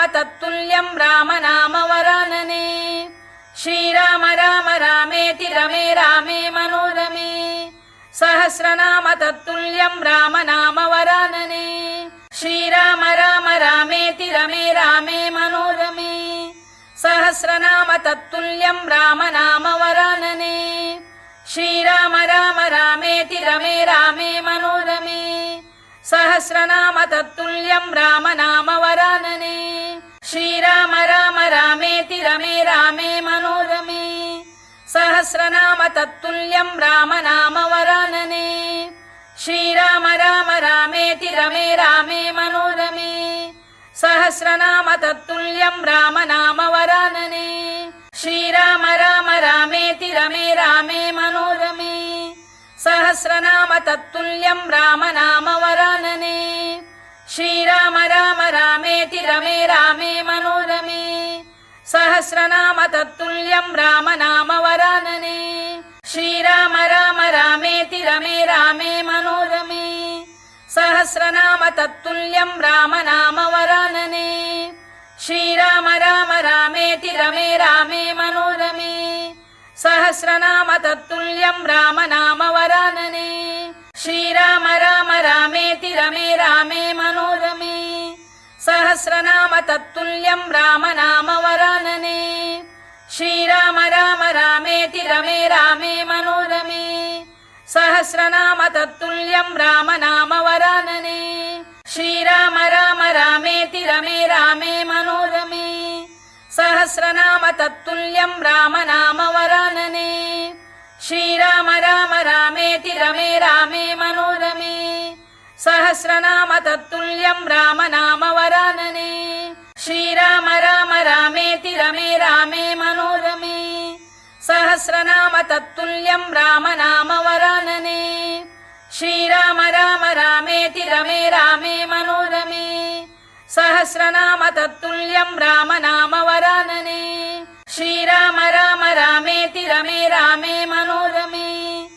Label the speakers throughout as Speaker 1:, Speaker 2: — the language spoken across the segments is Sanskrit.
Speaker 1: तत्तुल्यं राम नाम वरानने। श्रीराम राम रामेति रमे रामे मनोरमे। सहस्रनाम तत्तुल्यं राम नाम वरानने। श्रीराम राम रामेति रमे रामे मनोरमे। सहस्रनाम तत्तुल्यं राम नाम वरानने। श्रीराम राम रामेति रमे रामे मनोरमे। सहस्रनाम तत्तुल्यं राम नाम वरानने। श्रीराम राम रामेति रमे रामे मनोरमे। सहस्रनाम तत्तुल्यं राम नाम वरानने। श्रीराम राम रामेति रमे रामे मनोरमे। सहस्रनाम तत्तुल्यं राम नाम वरानने। श्रीराम राम रामेति रमे रामे मनोरमे। सहस्रनाम तत्तुल्यं राम नाम वरानने। श्रीराम राम रामेति रमे रामे मनोरमे। सहस्रनाम तत्तुल्यं राम नाम वरानने। श्रीराम राम रामेति रमे रामे मनोरमे। सहस्रनाम तत्तुल्यं राम नाम वरानने। श्रीराम राम रामेति रमे रामे मनोरमे। सहस्रनाम तत्तुल्यं राम नाम वरानने। श्रीराम राम रामेति रमे रामे मनोरमे। सहस्रनाम तत्तुल्यं राम नाम वरानने। श्रीराम राम रामेति रमे रामे मनोरमे। सहस्रनाम तत्तुल्यं राम नाम वरानने। श्रीराम राम रामेति रमे रामे मनोरमे। सहस्रनाम तत्तुल्यं राम नाम वरानने। श्रीराम राम रामेति रमे रामे मनोरमे। सहस्रनाम तत्तुल्यं राम नाम वरानने। श्रीराम राम रामेति रमे रामे मनोरमे। सहस्रनाम तत्तुल्यं राम नाम वरानने। श्रीराम राम रामेति रमे रामे मनोरमे। सहस्रनाम तत्तुल्यं राम नाम वरानने। श्रीराम राम रामेति रमे रामे मनोरमे।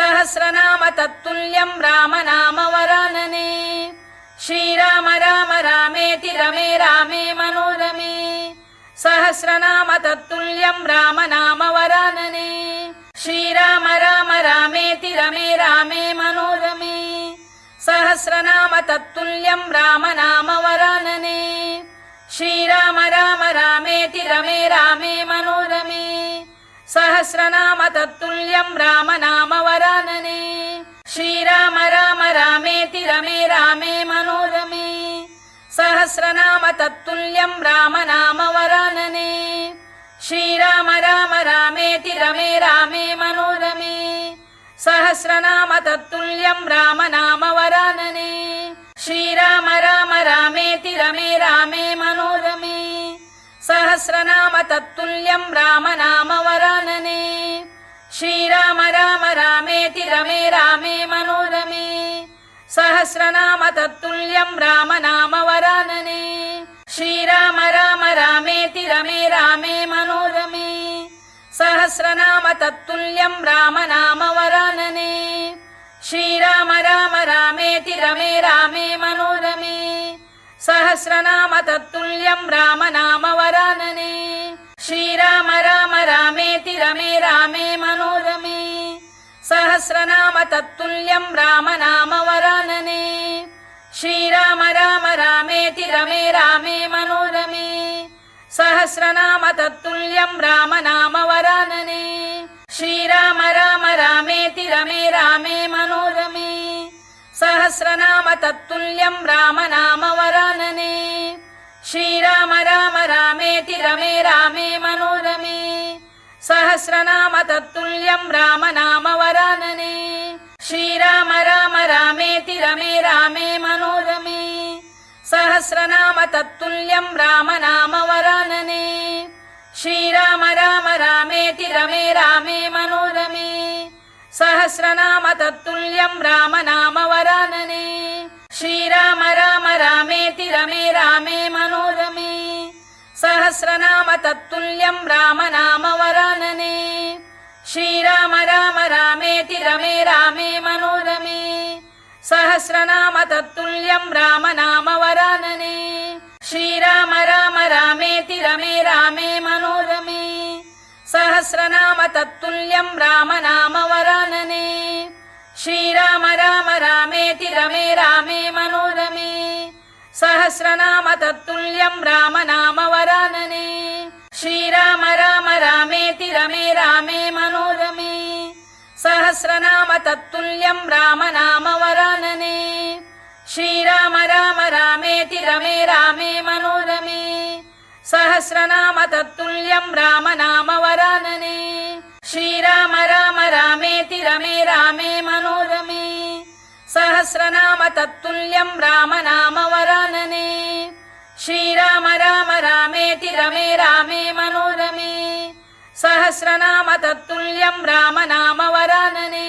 Speaker 1: सहस्रनाम तत्तुल्यं राम नाम वरानने। श्रीराम राम रामेति रमे रामे मनोरमे। सहस्रनाम तत्तुल्यं राम नाम वरानने। श्रीराम राम रामेति रमे रामे मनोरमे। सहस्रनाम तत्तुल्यं राम नाम वरानने। श्रीराम राम रामेति रमे रामे मनोरमे। सहस्रनाम तत्तुल्यं राम नाम वरानने। श्रीराम राम रामेति रमे रामे मनोरमे। सहस्रनाम तत्तुल्यं राम नाम वरानने। श्रीराम राम रामेति रमे रामे मनोरमे। सहस्रनाम तत्तुल्यं राम नाम वरानने। श्रीराम राम रामेति रमे रामे मनोरमे। सहस्रनाम तत्तुल्यं राम नाम वरानने। श्रीराम राम रामेति रमे रामे मनोरमे। सहस्रनाम तत्तुल्यं राम नाम वरानने। श्रीराम राम रामेति रमे रामे मनोरमे। सहस्रनाम तत्तुल्यं राम नाम वरानने। श्रीराम राम रामेति रमे रामे मनोरमे। सहस्रनाम तत्तुल्यं राम नाम वरानने। श्रीराम राम रामेति रमे रामे मनोरमे। सहस्रनाम तत्तुल्यं राम नाम वरानने। श्रीराम राम रामेति रमे रामे मनोरमे। सहस्रनाम तत्तुल्यं राम नाम वरानने। श्रीराम राम रामेति रमे रामे मनोरमे। सहस्रनाम तत्तुल्यं राम नाम वरानने। श्रीराम राम रामेति रमे रामे मनोरमे। सहस्रनाम तत्तुल्यं राम नाम वरानने। श्रीराम राम रामेति रमे रामे मनोरमे। सहस्रनाम तत्तुल्यं राम नाम वरानने। श्रीराम राम रामेति रमे रामे मनोरमे। सहस्रनाम तत्तुल्यं राम नाम वरानने। श्रीराम राम रामेति रमे रामे मनोरमे। सहस्रनाम तत्तुल्यं राम नाम वरानने। श्रीराम राम रामेति रमे रामे मनोरमे। सहस्रनाम तत्तुल्यं राम नाम वरानने। श्रीराम राम रामेति रमे रामे मनोरमे सहस्रनाम तत्तुल्यं राम नाम वरानने श्रीराम राम रामेति रमे रामे मनोरमे सहस्रनाम तत्तुल्यं राम नाम वरानने श्रीराम राम रामेति रमे रामे मनोरमे सहस्रनाम तत्तुल्यं राम नाम वरानने श्रीराम राम रामेति रमे रामे मनोरमे सहस्रनाम तत्तुल्यं राम नाम वरानने श्रीराम राम रामेति रमे रामे मनोरमे सहस्रनाम तत्तुल्यं राम नाम वरानने श्रीराम राम रामेति रमे रामे मनोरमे सहस्रनाम तत्तुल्यं राम नाम वरानने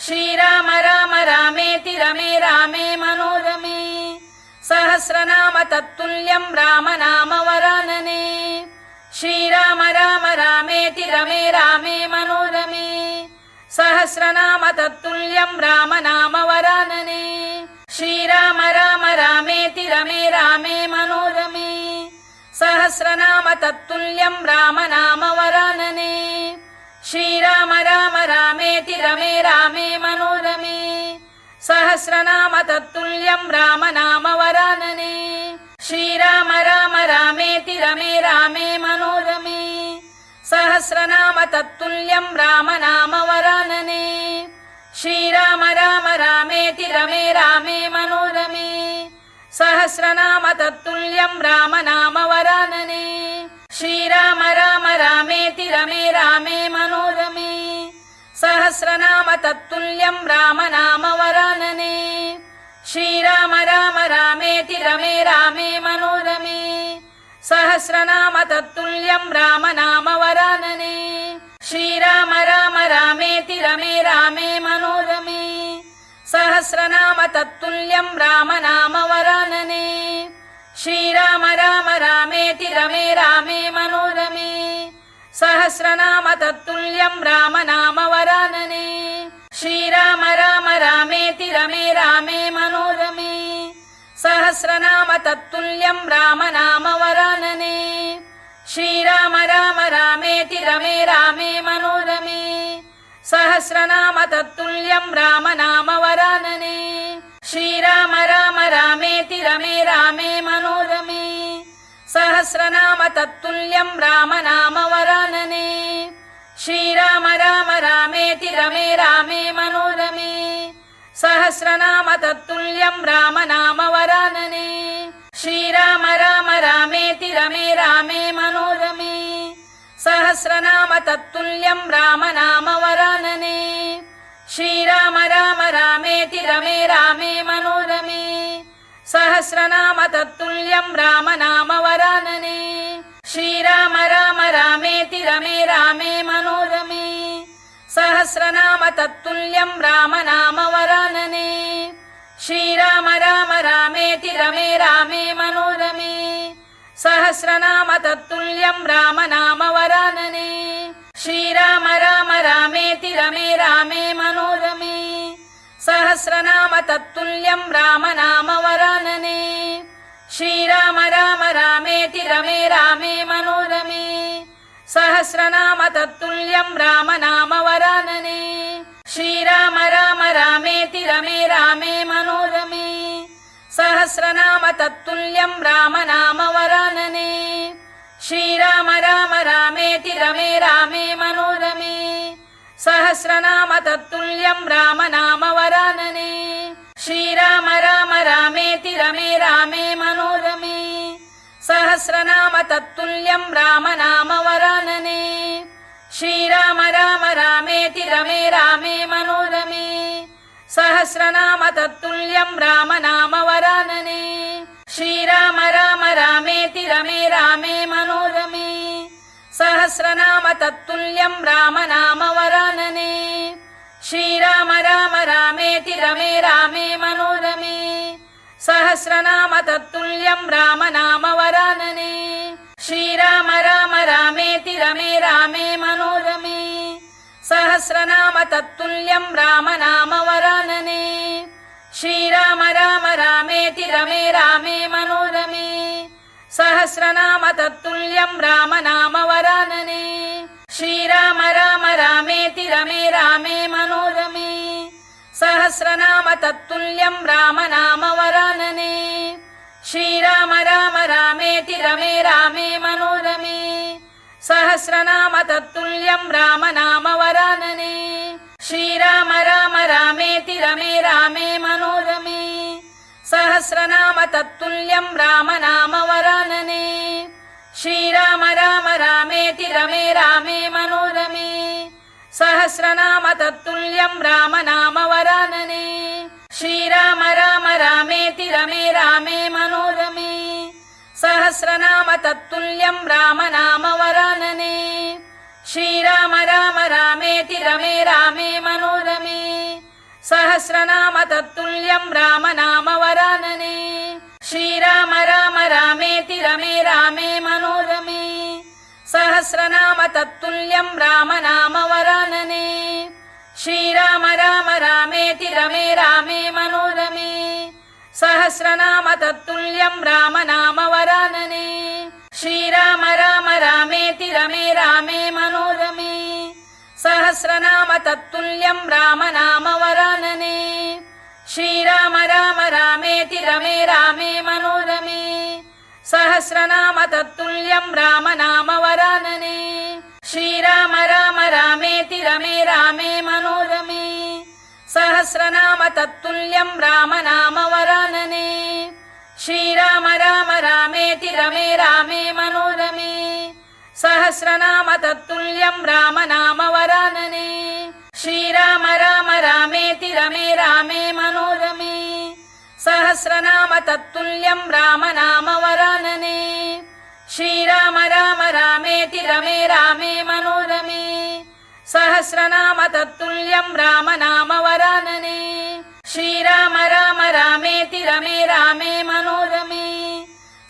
Speaker 1: श्रीराम राम रामेति रमे रामे मनोरमे सहस्रनाम तत्तुल्यं राम नाम वरानने श्रीराम राम रामेति रमे रामे मनोरमे सहस्रनाम तत्तुल्यं राम नाम वरानने श्रीराम राम रामेति रमे रामे मनोरमे सहस्रनाम तत्तुल्यं राम नाम वरानने श्रीराम राम रामेति रमे रामे मनोरमे सहस्रनाम तत्तुल्यं राम नाम वरानने श्रीराम राम रामेति रमे रामे मनोरमे सहस्रनाम तत्तुल्यं राम नाम वरानने श्रीराम राम रामेति रमे रामे मनोरमे सहस्रनाम तत्तुल्यं राम नाम वरानने श्रीराम राम रामेति रमे रामे मनोरमे सहस्रनाम तत्तुल्यं राम नाम वरानने श्रीराम राम रामेति रमे रामे मनोरमे सहस्रनाम तत्तुल्यं राम नाम वरानने श्रीराम राम रामेति रमे रामे मनोरमे सहस्रनाम तत्तुल्यं राम नाम वरानने श्रीराम राम रामेति रमे रामे मनोरमे सहस्रनाम तत्तुल्यं राम नाम वरानने श्रीराम राम रामेति रमे रामे मनोरमे सहस्रनाम तत्तुल्यं राम नाम वरानने श्रीराम राम रामेति रमे रामे मनोरमे सहस्रनाम तत्तुल्यं राम नाम वरानने श्रीराम राम रामेति रमे रामे मनोरमे सहस्रनाम तत्तुल्यं राम नाम वरानने श्रीराम राम रामेति रमे रामे मनोरमे सहस्रनाम तत्तुल्यं राम नाम वरानने श्रीराम राम रामेति रमे रामे मनोरमे सहस्रनाम तत्तुल्यं राम नाम वरानने श्रीराम राम रामेति रमे रामे मनोरमे सहस्रनाम तत्तुल्यं राम नाम वरानने श्रीराम राम रामेति रमे रामे मनोरमे सहस्रनाम तत्तुल्यं राम नाम वरानने श्रीराम राम रामेति रमे रामे मनोरमे सहस्रनाम तत्तुल्यं राम नाम वरानने श्रीराम राम रामेति रमे रामे मनोरमे सहस्रनाम तत्तुल्यं राम नाम वरानने श्रीराम राम रामेति रमे रामे मनोरमे सहस्रनाम तत्तुल्यं राम नाम वरानने श्रीराम राम रामेति रमे रामे मनोरमे सहस्रनाम तत्तुल्यं राम नाम वरानने श्रीराम राम रामेति रमे रामे मनोरमे सहस्रनाम तत्तुल्यं राम नाम वरानने श्रीराम राम रामेति रमे रामे मनोरमे सहस्रनाम तत्तुल्यं राम नाम वरानने श्रीराम राम रामेति रमे रामे मनोरमे सहस्रनाम तत्तुल्यं राम नाम वरानने श्रीराम राम रामेति रमे रामे मनोरमे सहस्रनाम तत्तुल्यं राम नाम वरानने श्रीराम राम रामेति रमे रामे मनोरमे सहस्रनाम तत्तुल्यं राम नाम वरानने श्रीराम राम रामेति रमे रामे मनोरमे सहस्रनाम तत्तुल्यं राम नाम वरानने श्रीराम राम रामेति रमे रामे मनोरमे सहस्रनाम तत्तुल्यं राम नाम वरानने श्रीराम राम रामेति रमे रामे मनोरमे सहस्रनाम तत्तुल्यं राम नाम वरानने श्रीराम राम रामेति रमे रामे मनोरमे सहस्रनाम तत्तुल्यं राम नाम वरानने श्रीराम राम रामेति रमे रामे मनोरमे सहस्रनाम तत्तुल्यं राम नाम वरानने श्रीराम राम रामेति रमे रामे मनोरमे सहस्रनाम तत्तुल्यं राम नाम वरानने श्रीराम राम रामेति रमे रामे मनोरमे सहस्रनाम तत्तुल्यं राम नाम वरानने श्रीराम राम रामेति रमे रामे मनोरमे सहस्रनाम तत्तुल्यं राम नाम वरानने श्रीराम राम रामेति रमे रामे मनोरमे सहस्रनाम तत्तुल्यं राम नाम वरानने श्रीराम राम रामेति रमे रामे मनोरमे सहस्रनाम तत्तुल्यं राम नाम वरानने श्रीराम राम रामेति रमे रामे मनोरमे सहस्रनाम तत्तुल्यं राम नाम वरानने श्रीराम राम रामेति रमे रामे मनोरमे सहस्रनाम तत्तुल्यं राम नाम वरानने श्रीराम राम रामेति रमे रामे मनोरमे सहस्रनाम तत्तुल्यं राम नाम वरानने श्रीराम राम रामेति रमे रामे मनोरमे सहस्रनाम तत्तुल्यं राम नाम वरानने श्रीराम राम रामेति रमे रामे मनोरमे सहस्रनाम तत्तुल्यं राम नाम वरानने श्रीराम राम रामेति रमे रामे मनोरमे सहस्रनाम तत्तुल्यं राम नाम वरानने श्रीराम राम रामेति रमे रामे मनोरमे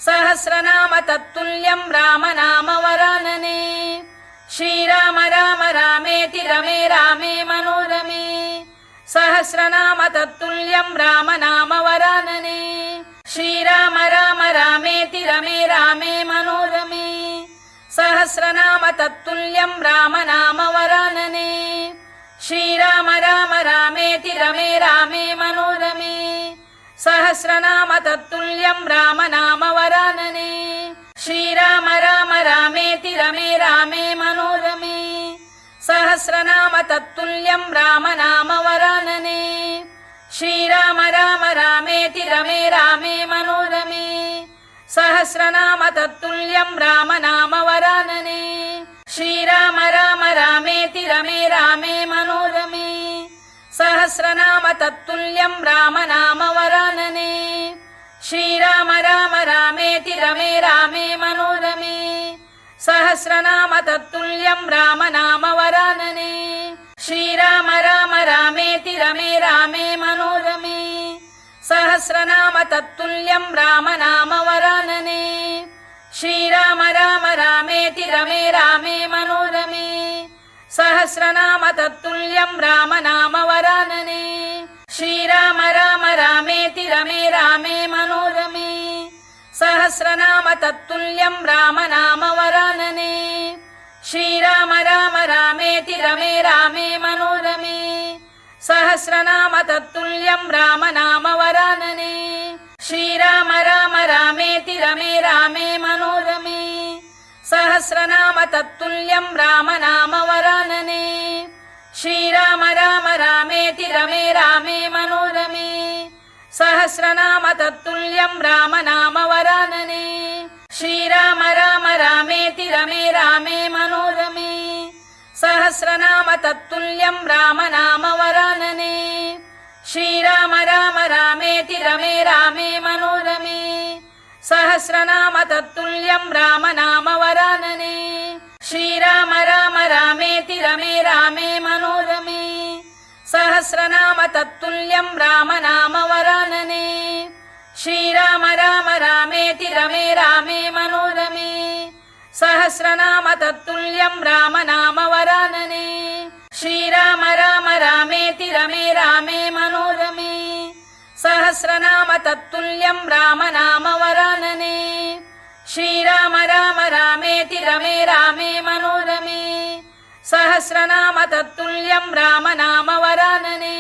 Speaker 1: सहस्रनाम तत्तुल्यं राम नाम वरानने श्रीराम राम रामेति रमे रामे मनोरमे सहस्रनाम तत्तुल्यं राम नाम वरानने श्रीराम राम रामेति रमे रामे मनोरमे सहस्रनाम तत्तुल्यं राम नाम वरानने श्रीराम राम रामेति रमे रामे मनोरमे सहस्रनाम तत्तुल्यं राम नाम वरानने श्रीराम राम रामेति रमे रामे मनोरमे सहस्रनाम तत्तुल्यं राम नाम वरानने श्रीराम राम रामेति रमे रामे मनोरमे सहस्रनाम तत्तुल्यं राम नाम वरानने श्रीराम राम रामेति रमे रामे मनोरमे सहस्रनाम तत्तुल्यं राम नाम वरानने श्रीराम राम रामेति रमे रामे मनोरमे सहस्रनाम तत्तुल्यं राम नाम वरानने श्रीराम राम रामेति रमे रामे मनोरमे सहस्रनाम तत्तुल्यं राम नाम वरानने श्रीराम राम रामेति रमे रामे मनोरमे सहस्रनाम तत्तुल्यं राम नाम वरानने श्रीराम राम रामेति रमे रामे मनोरमे सहस्रनाम तत्तुल्यं राम नाम वरानने श्रीराम राम रामेति रमे रामे मनोरमे सहस्रनाम तत्तुल्यं राम नाम वरानने श्रीराम राम रामेति रमे रामे मनोरमे सहस्रनाम तत्तुल्यं राम नाम वरानने श्रीराम राम रामेति रमे रामे मनोरमे सहस्रनाम तत्तुल्यं राम नाम वरानने श्रीराम राम रामेति रमे रामे मनोरमे सहस्रनाम तत्तुल्यं राम नाम वरानने श्रीराम राम रामेति रमे रामे मनोरमे सहस्रनाम तत्तुल्यं राम नाम वरानने श्रीराम राम रामेति रमे रामे मनोरमे सहस्रनाम तत्तुल्यं राम नाम वरानने श्रीराम राम रामेति रमे रामे मनोरमे सहस्रनाम तत्तुल्यं राम नाम वरानने श्रीराम राम रामेति रमे रामे मनोरमे सहस्रनाम तत्तुल्यं राम नाम वरानने श्रीराम राम रामेति रमे रामे मनोरमे सहस्रनाम तत्तुल्यं राम नाम वरानने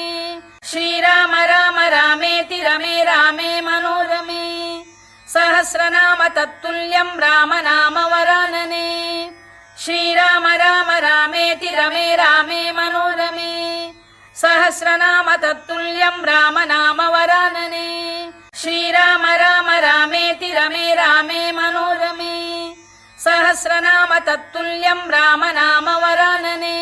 Speaker 1: श्रीराम राम रामेति रमे रामे मनोरमे सहस्रनाम तत्तुल्यं राम नाम वरानने श्रीराम राम रामेति रमे रामे मनोरमे सहस्रनाम तत्तुल्यं राम नाम वरानने श्रीराम राम रामेति रमे रामे मनोरमे सहस्रनाम तत्तुल्यं राम नाम वरानने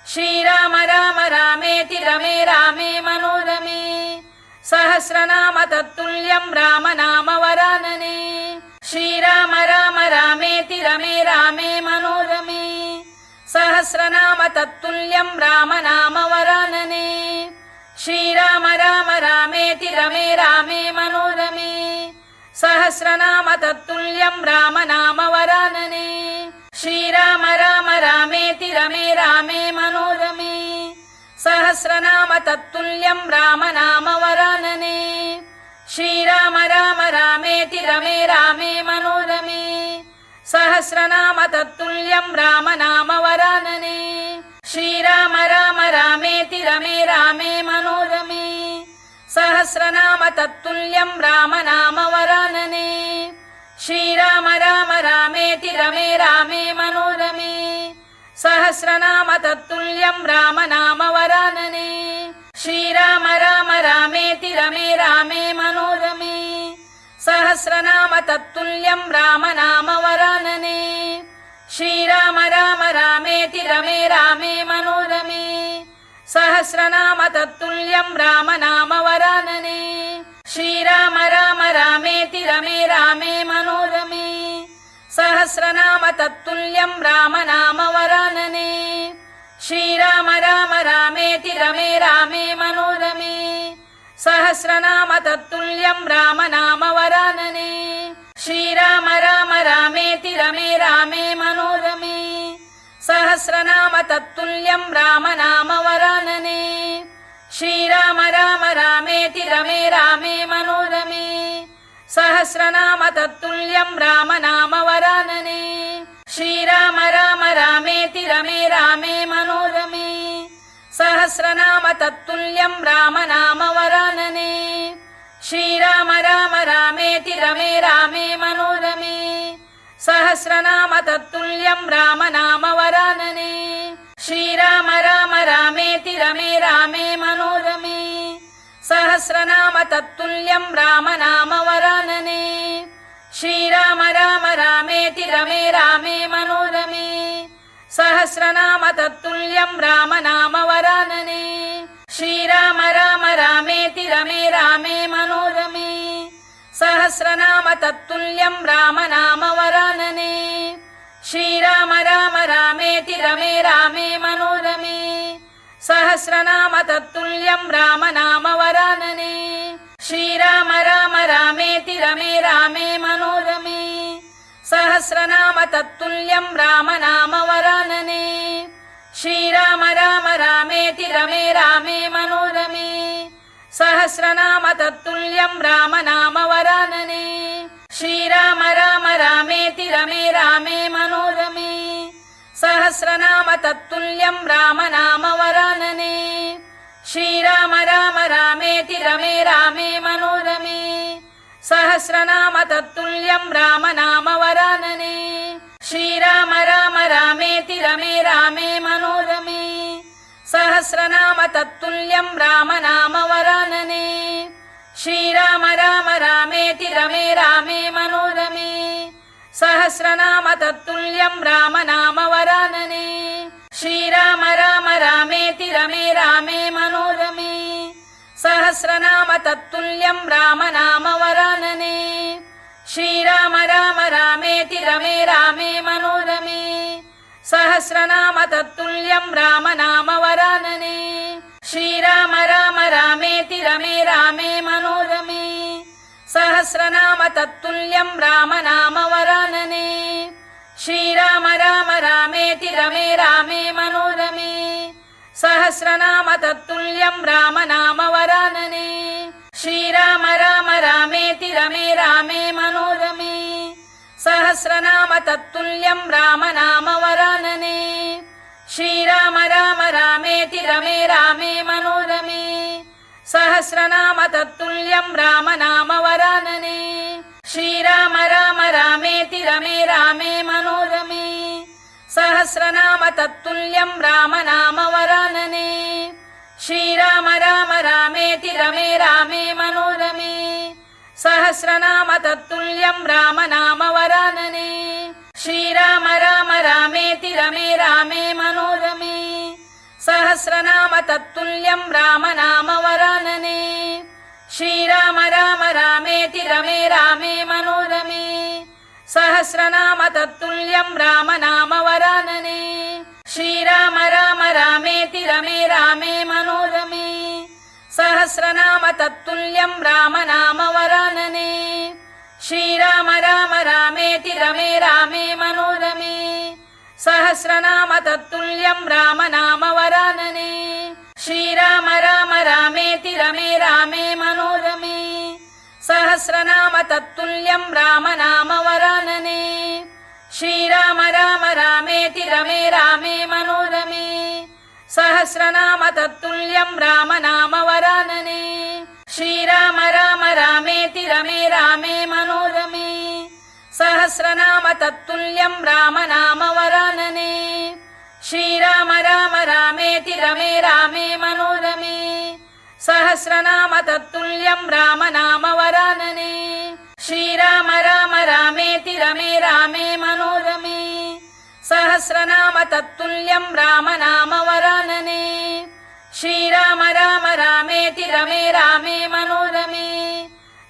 Speaker 1: श्रीराम राम रामेति रमे रामे मनोरमे सहस्रनाम तत्तुल्यं राम नाम वरानने श्रीराम राम रामेति रमे रामे मनोरमे सहस्रनाम तत्तुल्यं राम नाम वरानने श्रीराम राम रामेति रमे रामे मनोरमे सहस्रनाम तत्तुल्यं राम नाम वरानने श्रीराम राम रामेति रमे रामे मनोरमे सहस्रनाम तत्तुल्यं राम नाम वरानने श्रीराम राम रामेति रमे रामे मनोरमे सहस्रनाम तत्तुल्यं राम नाम वरानने श्रीराम राम रामेति रमे रामे मनोरमे सहस्रनाम तत्तुल्यं राम नाम वरानने श्रीराम राम रामेति रमे रामे मनोरमे सहस्रनाम तत्तुल्यं राम नाम वरानने श्रीराम राम रामेति रमे रामे मनोरमे सहस्रनाम तत्तुल्यं राम नाम वरानने श्रीराम राम रामेति रमे रामे मनोरमे सहस्रनाम तत्तुल्यं राम नाम वरानने श्रीराम राम रामेति रमे रामे मनोरमे सहस्रनाम तत्तुल्यं राम नाम वरानने श्रीराम राम रामेति रमे रामे मनोरमे सहस्रनाम तत्तुल्यं राम नाम वरानने श्रीराम राम रामेति रमे रामे मनोरमे सहस्रनाम तत्तुल्यं राम नाम वरानने श्रीराम राम रामेति रमे रामे मनोरमे सहस्रनाम तत्तुल्यं राम नाम वरानने श्रीराम राम रामेति रमे रामे मनोरमे सहस्रनाम तत्तुल्यं राम नाम वरानने श्रीराम राम रामेति रमे रामे मनोरमे सहस्रनाम तत्तुल्यं राम नाम वरानने श्रीराम राम रामेति रमे रामे मनोरमे सहस्रनाम तत्तुल्यं राम नाम वरानने श्रीराम राम रामेति रमे रामे मनोरमे सहस्रनाम तत्तुल्यं राम नाम वरानने श्रीराम राम रामेति रमे रामे मनोरमे सहस्रनाम तत्तुल्यं राम नाम वरानने श्रीराम राम रामेति रमे रामे मनोरमे सहस्रनाम तत्तुल्यं राम नाम वरानने श्रीराम राम रामेति रमे रामे मनोरमे सहस्रनाम तत्तुल्यं राम नाम वरानने श्रीराम राम रामेति रमे रामे मनोरमे सहस्रनाम तत्तुल्यं राम नाम वरानने श्रीराम राम रामेति रमे रामे मनोरमे सहस्रनाम तत्तुल्यं राम नाम वरानने श्रीराम राम रामेति रमे रामे मनोरमे सहस्रनाम तत्तुल्यं राम नाम वरानने श्रीराम राम रामेति रमे रामे मनोरमे सहस्रनाम तत्तुल्यं राम नाम वरानने श्रीराम राम रामेति रमे रामे मनोरमे सहस्रनाम तत्तुल्यं राम नाम वरानने श्रीराम राम रामेति रमे रामे मनोरमे सहस्रनाम तत्तुल्यं राम नाम वरानने श्रीराम राम रामेति रमे रामे मनोरमे सहस्रनाम तत्तुल्यं राम नाम वरानने श्रीराम राम रामेति रमे रामे मनोरमे सहस्रनाम तत्तुल्यं राम नाम वरानने श्रीराम राम रामेति रमे रामे मनोरमे सहस्रनाम तत्तुल्यं राम नाम वरानने श्रीराम राम रामेति रमे रामे मनोरमे तत्तुल्यं राम नाम वरानने श्रीराम राम रामेति रमे रामे मनोरमे सहस्रनाम तत्तुल्यं राम नाम वरानने श्रीराम राम रामेति रमे रामे मनोरमे सहस्रनाम तत्तुल्यं राम नाम वरानने श्रीराम राम रामेति रमे रामे मनोरमे सहस्रनाम तत्तुल्यं राम नाम वरानने श्रीराम राम रामेति रमे रामे मनोरमे सहस्रनाम तत्तुल्यं राम नाम वरानने श्रीराम राम रामेति रमे रामे मनोरमे सहस्रनाम तत्तुल्यं राम नाम वरानने श्रीराम राम रामेति रमे रामे मनोरमे सहस्रनाम तत्तुल्यं राम नाम वरानने श्रीराम राम रामेति रमे रामे मनोरमे सहस्रनाम तत्तुल्यं राम नाम वरानने श्रीराम राम रामेति रमे रामे मनोरमे सहस्रनाम तत्तुल्यं राम नाम वरानने श्रीराम राम रामेति रमे रामे मनोरमे सहस्रनाम तत्तुल्यं राम नाम वरानने श्रीराम राम रामेति रमे रामे मनोरमे सहस्रनाम तत्तुल्यं राम नाम वरानने श्रीराम राम रामेति रमे रामे मनोरमे सहस्रनाम तत्तुल्यं राम नाम वरानने श्रीराम राम रामेति रमे रामे मनोरमे सहस्रनाम तत्तुल्यं राम नाम वरानने श्रीराम राम रामेति रमे रामे मनोरमे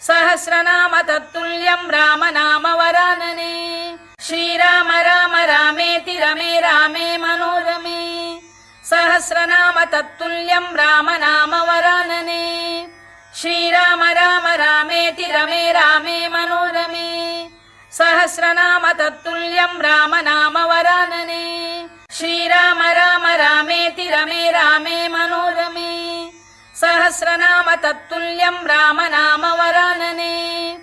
Speaker 1: सहस्रनाम तत्तुल्यं राम नाम वरानने श्रीराम राम रामेति रमे रामे मनोरमे सहस्रनाम तत्तुल्यं राम नाम वरानने श्रीराम राम रामेति रमे रामे मनोरमे सहस्रनाम तत्तुल्यं राम नाम वरानने श्रीराम राम रामेति रमे रामे मनोरमे सहस्रनाम तत्तुल्यं राम नाम वरानने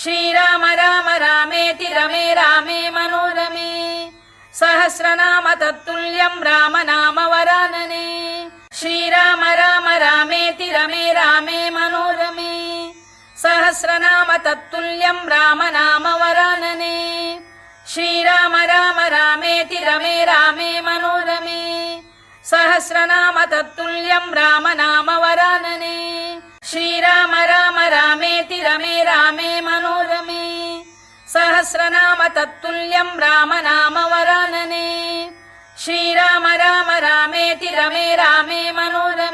Speaker 1: श्रीराम राम रामेति रमे रामे मनोरमे सहस्रनाम तत्तुल्यं राम नाम वरानने श्रीराम राम रामेति रमे रामे मनोरमे सहस्रनाम तत्तुल्यं राम नाम वरानने श्रीराम राम रामेति रमे रामे मनोरमे सहस्रनाम तत्तुल्यं राम नाम वरानने श्रीराम राम रामेति रमे रामे मनोरमे सहस्रनाम तत्तुल्यं राम नाम वरानने श्रीराम राम रामेति रमे रामे मनोरमे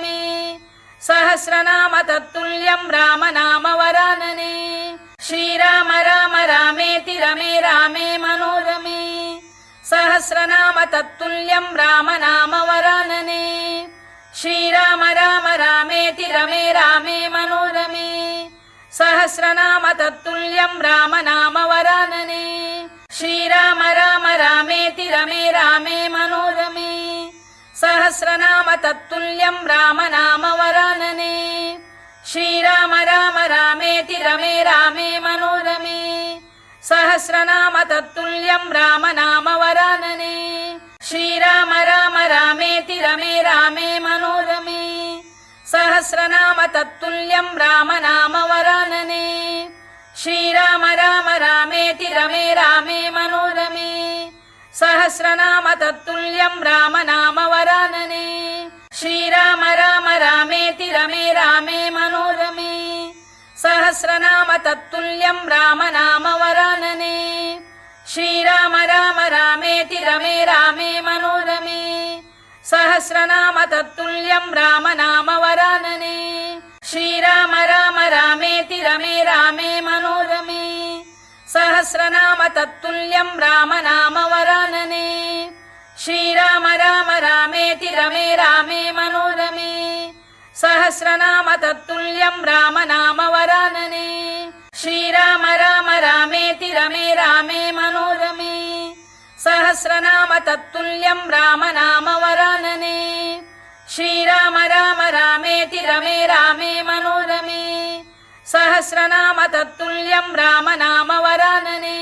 Speaker 1: सहस्रनाम तत्तुल्यं राम नाम वरानने श्रीराम राम रामेति रमे रामे मनोरमे सहस्रनाम तत्तुल्यं राम नाम वरानने श्रीराम राम रामेति रमे रामे मनोरमे सहस्रनाम तत्तुल्यं राम नाम वरानने श्रीराम राम रामेति रमे रामे मनोरमे सहस्रनाम तत्तुल्यं राम नाम वरानने श्रीराम राम रामेति रमे रामे मनोरमे सहस्रनाम तत्तुल्यं राम नाम वरानने श्रीराम राम रामेति रमे रामे मनोरमे सहस्रनाम तत्तुल्यं राम नाम वरानने श्रीराम राम रामेति रमे रामे मनोरमे सहस्रनाम तत्तुल्यं राम नाम वरानने श्रीराम राम रामेति रमे रामे मनोरमे सहस्रनाम तत्तुल्यं राम नाम वरानने श्रीराम राम रामेति रमे रामे मनोरमे सहस्रनाम तत्तुल्यं राम नाम वरानने श्रीराम राम रामेति रमे रामे मनोरमे सहस्रनाम तत्तुल्यं राम नाम वरानने श्रीराम राम रामेति रमे रामे मनोरमे सहस्रनाम तत्तुल्यं राम नाम वरानने श्रीराम राम रामेति रमे रामे मनोरमे सहस्रनाम तत्तुल्यं राम नाम वरानने श्रीराम राम रामेति रमे रामे मनोरमे सहस्रनाम तत्तुल्यं राम नाम वरानने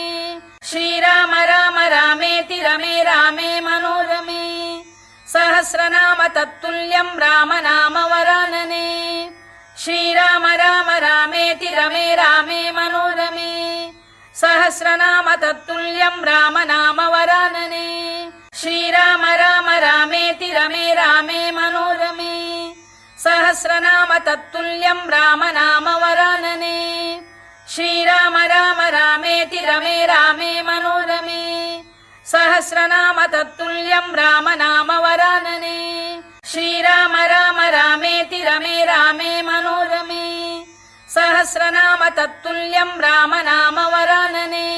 Speaker 1: श्रीराम राम रामेति रमे रामे मनोरमे सहस्रनाम तत्तुल्यं राम नाम वरानने श्रीराम राम रामेति रमे रामे मनोरमे सहस्रनाम तत्तुल्यं राम नाम वरानने श्रीराम राम रामेति रमे रामे मनोरमे सहस्रनाम तत्तुल्यं राम नाम वरानने श्रीराम राम रामेति रमे रामे मनोरमे सहस्रनाम तत्तुल्यं राम नाम वरानने श्रीराम राम रामेति रमे रामे मनोरमे सहस्रनाम तत्तुल्यं राम नाम वरानने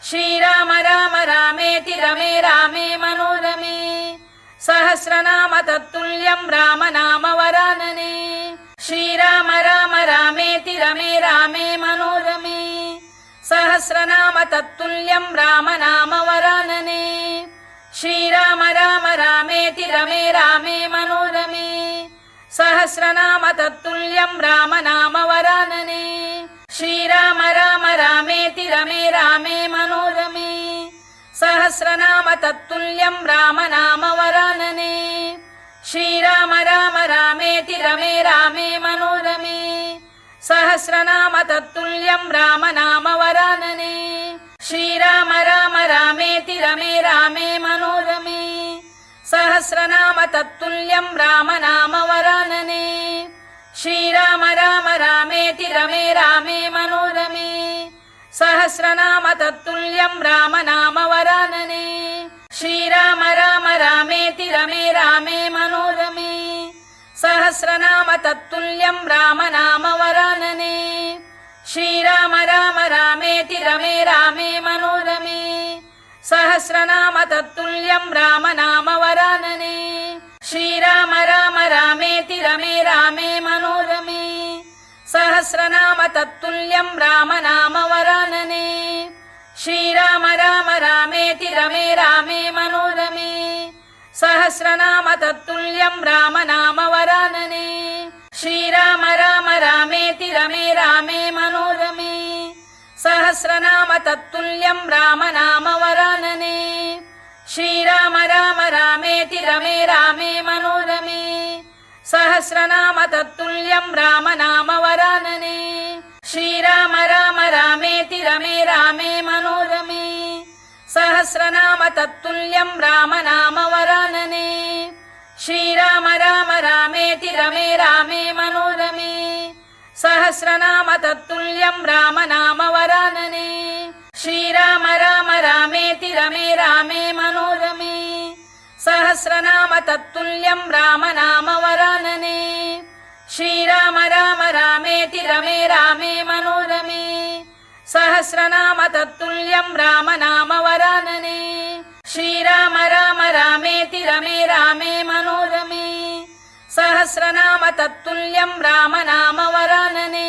Speaker 1: श्रीराम राम रामेति रमे रामे मनोरमे सहस्रनाम तत्तुल्यं राम नाम वरानने श्रीराम राम रामेति रमे रामे मनोरमे सहस्रनाम तत्तुल्यं राम नाम वरानने श्रीराम राम रामेति रमे रामे मनोरमे सहस्रनाम तत्तुल्यं राम नाम वरानने श्रीराम राम रामेति रमे रामे मनोरमे सहस्रनाम तत्तुल्यं राम नाम वरानने श्रीराम राम रामेति रमे रामे मनोरमे सहस्रनाम तत्तुल्यं राम नाम वरानने श्रीराम राम रामेति रमे रामे मनोरमे सहस्रनाम तत्तुल्यं राम नाम वरानने श्रीराम राम रामेति रमे रामे मनोरमे सहस्रनाम तत्तुल्यं राम नाम वरानने श्रीराम राम रामेति रमे रामे मनोरमे सहस्रनाम तत्तुल्यं राम नाम वरानने श्रीराम राम रामेति रमे रामे मनोरमे सहस्रनाम तत्तुल्यं राम नाम वरानने श्रीराम राम रामेति रमे रामे मनोरमे सहस्रनाम तत्तुल्यं राम नाम वरानने श्रीराम राम रामेति रमे रामे मनोरमे सहस्रनाम तत्तुल्यं राम नाम वरानने श्रीराम राम रामेति रमे रामे मनोरमे सहस्रनाम तत्तुल्यं राम नाम वरानने श्रीराम राम रामेति रमे रामे मनोरमे सहस्रनाम तत्तुल्यं राम नाम वरानने श्रीराम राम रामेति रमे रामे मनोरमे सहस्रनाम तत्तुल्यं राम नाम वरानने श्रीराम राम रामेति रमे रामे मनोरमे सहस्रनाम तत्तुल्यं राम नाम वरानने श्रीराम राम रामेति रमे रामे मनोरमे सहस्रनाम तत्तुल्यं राम नाम वरानने श्रीराम राम रामेति रमे रामे मनोरमे सहस्रनाम तत्तुल्यं राम नाम वरानने श्रीराम राम रामेति रमे रामे मनोरमे सहस्रनाम तत्तुल्यं राम नाम वरानने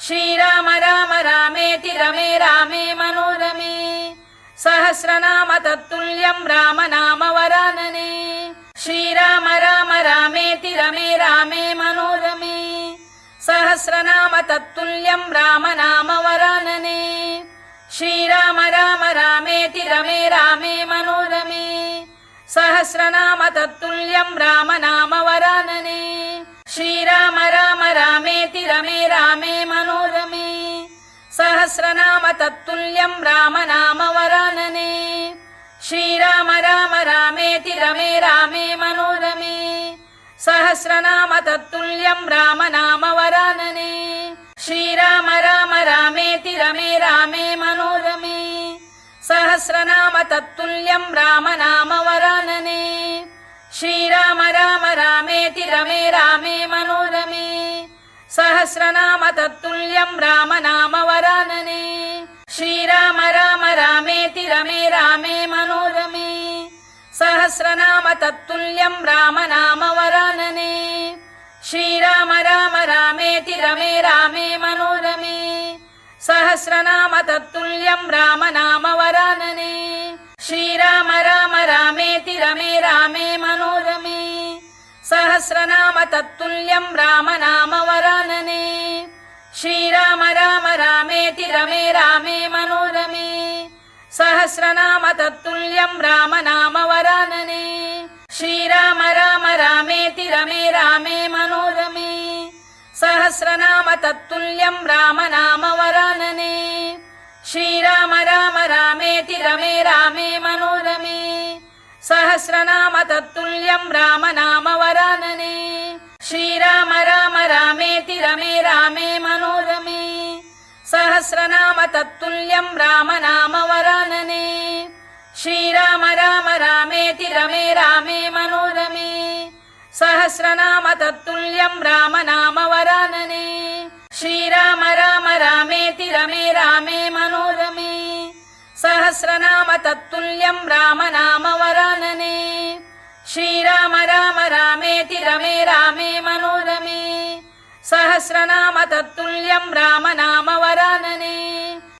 Speaker 1: श्रीराम राम रामेति रमे रामे मनोरमे सहस्रनाम तत्तुल्यं राम नाम वरानने श्रीराम राम रामेति रमे रामे मनोरमे सहस्रनाम तत्तुल्यं राम नाम वरानने श्रीराम राम रामेति रमे रामे मनोरमे सहस्रनाम तत्तुल्यं राम नाम वरानने श्रीराम राम रामेति रमे रामे मनोरमे सहस्रनाम तत्तुल्यं राम नाम वरानने श्रीराम राम रामेति रमे रामे मनोरमे सहस्रनाम तत्तुल्यं राम नाम वरानने श्रीराम राम रामेति रमे रामे मनोरमे सहस्रनाम तत्तुल्यं राम नाम वरानने श्रीराम राम रामेति रमे रामे मनोरमे सहस्रनाम तत्तुल्यं राम नाम वरानने श्रीराम राम रामेति रमे रामे मनोरमे सहस्रनाम तत्तुल्यं राम नाम वरानने श्रीराम राम रामेति रमे रामे मनोरमे सहस्रनाम तत्तुल्यं राम नाम वरानने श्रीराम राम रामेति रमे रामे मनोरमे सहस्रनाम तत्तुल्यं राम नाम वरानने श्रीराम राम रामेति रमे रामे मनोरमे सहस्रनाम तत्तुल्यं राम नाम वरानने श्रीराम राम रामेति रमे रामे मनोरमे सहस्रनाम तत्तुल्यं राम नाम वरानने श्रीराम राम रामेति रमे रामे मनोरमे सहस्रनाम तत्तुल्यं राम नाम वरानने श्रीराम राम रामेति रमे रामे मनोरमे सहस्रनाम तत्तुल्यं राम नाम वरानने श्रीराम राम रामेति रमे रामे मनोरमे सहस्रनाम तत्तुल्यं राम नाम वरानने श्रीराम राम रामेति रमे रामे मनोरमे सहस्रनाम तत्तुल्यं राम नाम वरानने श्रीराम राम रामेति रमे रामे मनोरमे सहस्रनाम तत्तुल्यं राम नाम वरानने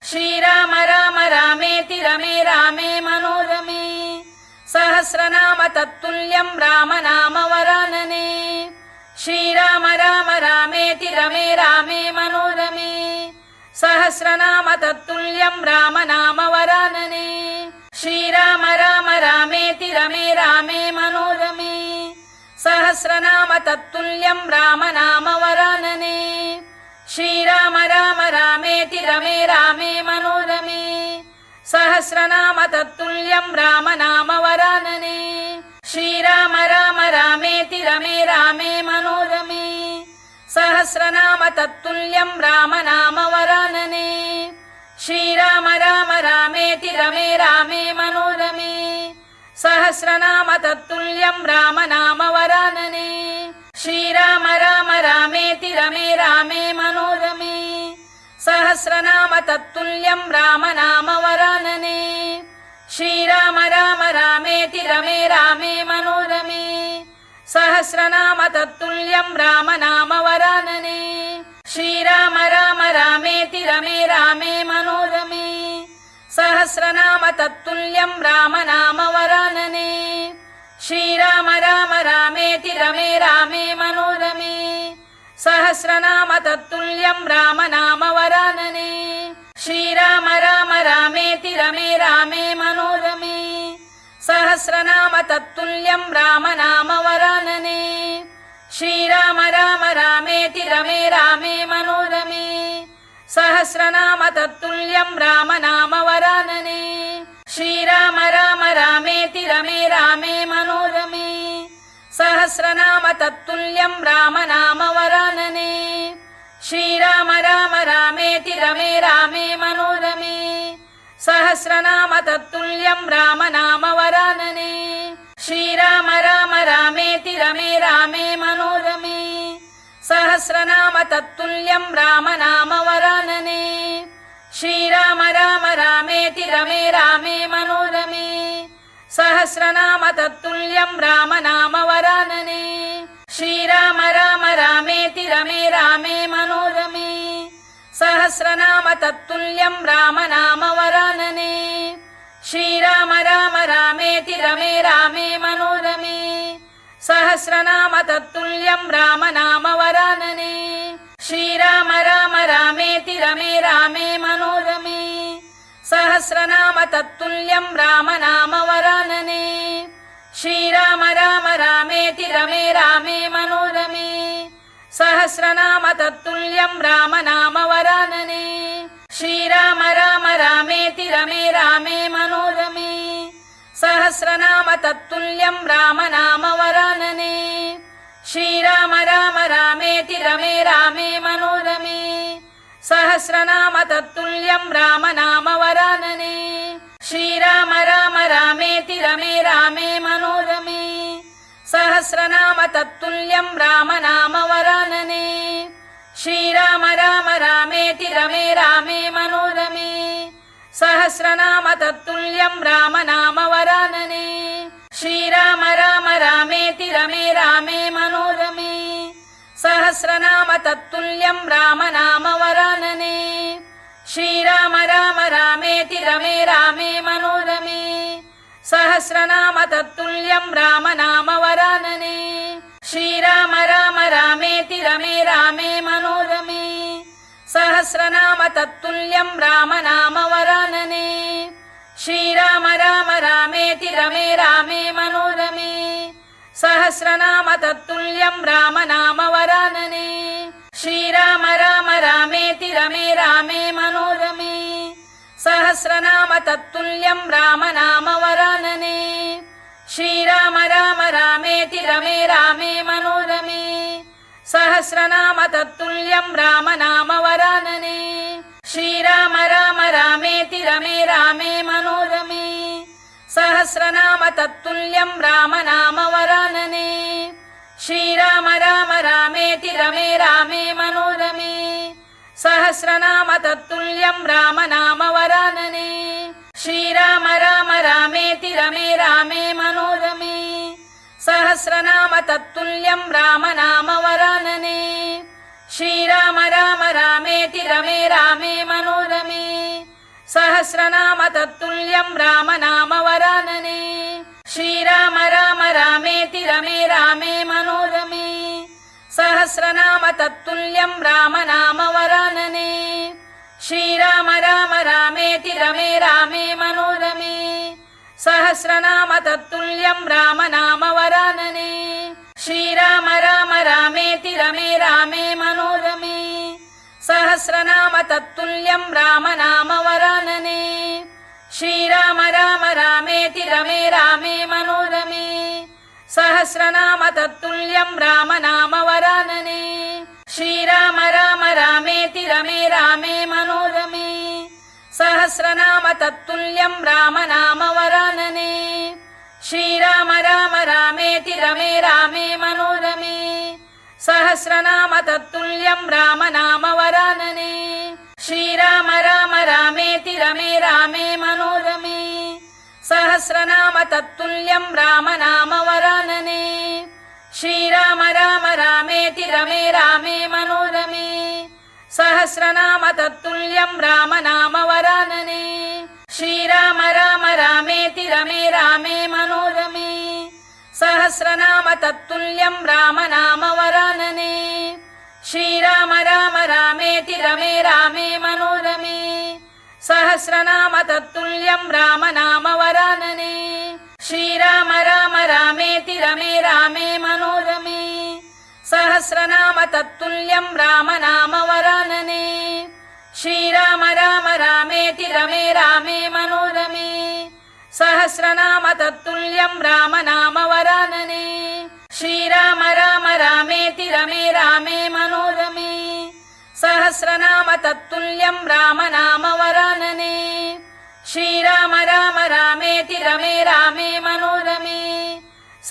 Speaker 1: श्रीराम राम रामेति रमे रामे मनोरमे सहस्रनाम तत्तुल्यं राम नाम वरानने श्रीराम राम रामेति रमे रामे मनोरमे सहस्रनाम तत्तुल्यं राम नाम वरानने श्रीराम राम रामेति रमे रामे मनोरमे सहस्रनाम तत्तुल्यं राम नाम वरानने श्रीराम राम रामेति रमे रामे मनोरमे सहस्रनाम तत्तुल्यं राम नाम वरानने श्रीराम राम रामेति रमे रामे मनोरमे सहस्रनाम तत्तुल्यं राम नाम वरानने श्रीराम राम रामेति रमे रामे मनोरमे सहस्रनाम तत्तुल्यं राम नाम वरानने श्रीराम राम रामेति रमे रामे मनोरमे सहस्रनाम तत्तुल्यं राम नाम वरानने श्रीराम राम रामेति रमे रामे मनोरमे सहस्रनाम तत्तुल्यं राम नाम वरानने श्रीराम राम रामेति रमे रामे मनोरमे सहस्रनाम तत्तुल्यं राम नाम वरानने श्रीराम राम रामेति रमे रामे मनोरमे सहस्रनाम तत्तुल्यं राम नाम वरानने श्रीराम राम रामेति रमे रामे मनोरमे सहस्रनाम तत्तुल्यं राम नाम वरानने श्रीराम राम रामेति रमे रामे मनोरमे सहस्रनाम तत्तुल्यं राम नाम वरानने श्रीराम राम रामेति रमे रामे मनोरमे सहस्रनाम तत्तुल्यं राम नाम वरानने श्रीराम राम रामेति रमे रामे मनोरमे सहस्रनाम तत्तुल्यं राम नाम वरानने श्रीराम राम रामेति रमे रामे मनोरमे सहस्रनाम तत्तुल्यं राम नाम वरानने श्रीराम राम रामेति रमे रामे मनोरमे सहस्रनाम तत्तुल्यं राम नाम वरानने श्रीराम राम रामेति रमे रामे मनोरमे सहस्रनाम तत्तुल्यं राम नाम वरानने श्रीराम राम रामेति रमे रामे मनोरमे सहस्रनाम तत्तुल्यं राम नाम वरानने श्रीराम राम रामेति रमे रामे मनोरमे सहस्रनाम तत्तुल्यं राम नाम वरानने श्रीराम राम रामेति रमे रामे मनोरमे सहस्रनाम तत्तुल्यं राम नाम वरानने श्रीराम राम रामेति रमे रामे मनोरमे सहस्रनाम तत्तुल्यं राम नाम वरानने श्रीराम राम रामेति रमे रामे मनोरमे सहस्रनाम तत्तुल्यं राम नाम वरानने श्रीराम राम रामेति रमे रामे मनोरमे सहस्रनाम तत्तुल्यं राम नाम वरानने श्रीराम राम रामेति रमे रामे मनोरमे सहस्रनाम तत्तुल्यं राम नाम वरानने श्रीराम राम रामेति रमे रामे मनोरमे सहस्रनाम तत्तुल्यं राम नाम वरानने श्रीराम राम रामेति रमे रामे मनोरमे सहस्रनाम तत्तुल्यं राम नाम वरानने श्रीराम राम रामेति रमे रामे मनोरमे सहस्रनाम तत्तुल्यं राम नाम वरानने श्रीराम राम रामेति रमे रामे मनोरमे सहस्रनाम तत्तुल्यं राम नाम वरानने श्रीराम राम रामेति रमे रामे मनोरमे सहस्रनाम तत्तुल्यं राम नाम वरानने श्रीराम राम रामेति रमे रामे मनोरमे सहस्रनाम तत्तुल्यं राम नाम वरानने श्रीराम राम रामेति रमे रामे मनोरमे सहस्रनाम तत्तुल्यं राम नाम वरानने श्रीराम राम रामेति रमे रामे मनोरमे सहस्रनाम तत्तुल्यं राम नाम वरानने श्रीराम राम रामेति रमे रामे मनोरमे सहस्रनाम तत्तुल्यं राम नाम वरानने श्रीराम राम रामेति रमे रामे मनोरमे सहस्रनाम तत्तुल्यं राम नाम वरानने श्रीराम राम रामेति रमे रामे मनोरमे सहस्रनाम तत्तुल्यं राम नाम वरानने श्रीराम राम रामेति रमे रामे मनोरमे सहस्रनाम तत्तुल्यं राम नाम वरानने श्रीराम राम रामेति रमे रामे मनोरमे सहस्रनाम तत्तुल्यं राम नाम वरानने श्रीराम राम रामेति रमे रामे मनोरमे सहस्रनाम तत्तुल्यं राम नाम वरानने श्रीराम राम रामेति रमे रामे मनोरमे सहस्रनाम तत्तुल्यं राम नाम वरानने श्रीराम राम रामेति रमे रामे मनोरमे सहस्रनाम तत्तुल्यं राम नाम वरानने श्रीराम राम रामेति रमे रामे मनोरमे सहस्रनाम तत्तुल्यं राम नाम वरानने श्रीराम राम रामेति रमे रामे मनोरमे सहस्रनाम तत्तुल्यं राम नाम वरानने श्रीराम राम रामेति रमे रामे मनोरमे सहस्रनाम तत्तुल्यं राम नाम वरानने श्रीराम राम रामेति रमे रामे मनोरमे सहस्रनाम तत्तुल्यं राम नाम वरानने श्रीराम राम रामेति रमे रामे मनोरमे सहस्रनाम तत्तुल्यं राम नाम वरानने श्रीराम राम रामेति रमे रामे मनोरमे सहस्रनाम तत्तुल्यं राम नाम वरानने श्रीराम राम रामेति रमे रामे मनोरमे सहस्रनाम तत्तुल्यं राम नाम वरानने श्रीराम राम रामेति रमे रामे मनोरमे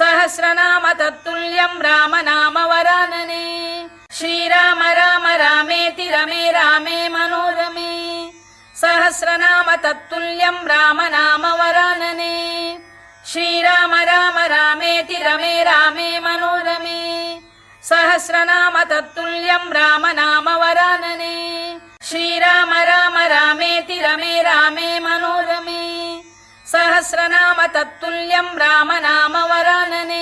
Speaker 1: सहस्रनाम तत्तुल्यं राम नाम वरानने श्रीराम राम रामेति रमे रामे मनोरमे सहस्रनाम तत्तुल्यं राम नाम वरानने श्रीराम राम रामेति रमे रामे मनोरमे सहस्रनाम तत्तुल्यं राम नाम वरानने श्रीराम राम रामेति रमे रामे मनोरमे सहस्रनाम तत्तुल्यं राम नाम वरानने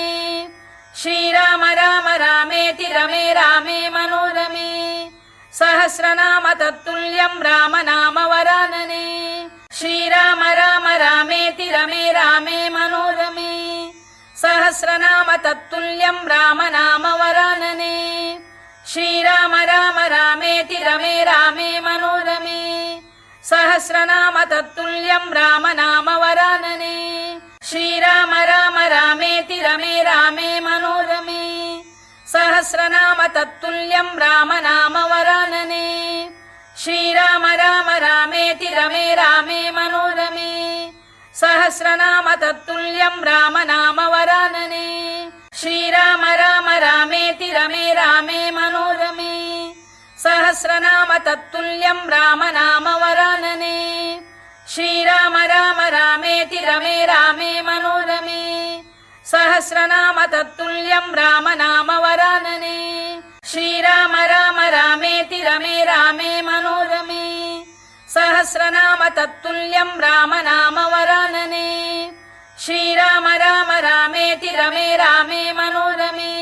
Speaker 1: श्रीराम राम रामेति रमे रामे मनोरमे सहस्रनाम तत्तुल्यं राम नाम वरानने श्रीराम राम रामेति रमे रामे मनोरमे सहस्रनाम तत्तुल्यं राम नाम वरानने श्रीराम राम रामेति रमे रामे मनोरमे सहस्रनाम तत्तुल्यं राम नाम वरानने श्रीराम राम रामेति रमे रामे मनोरमे सहस्रनाम तत्तुल्यं राम नाम वरानने श्रीराम राम रामेति रमे रामे मनोरमे सहस्रनाम तत्तुल्यं राम नाम वरानने श्रीराम राम रामेति रमे रामे मनोरमे सहस्रनाम तत्तुल्यं राम नाम वरानने श्रीराम राम रामेति रमे रामे मनोरमे सहस्रनाम तत्तुल्यं राम नाम वरानने श्रीराम राम रामेति रमे रामे मनोरमे सहस्रनाम तत्तुल्यं राम नाम वरानने श्रीराम राम रामेति रमे रामे मनोरमे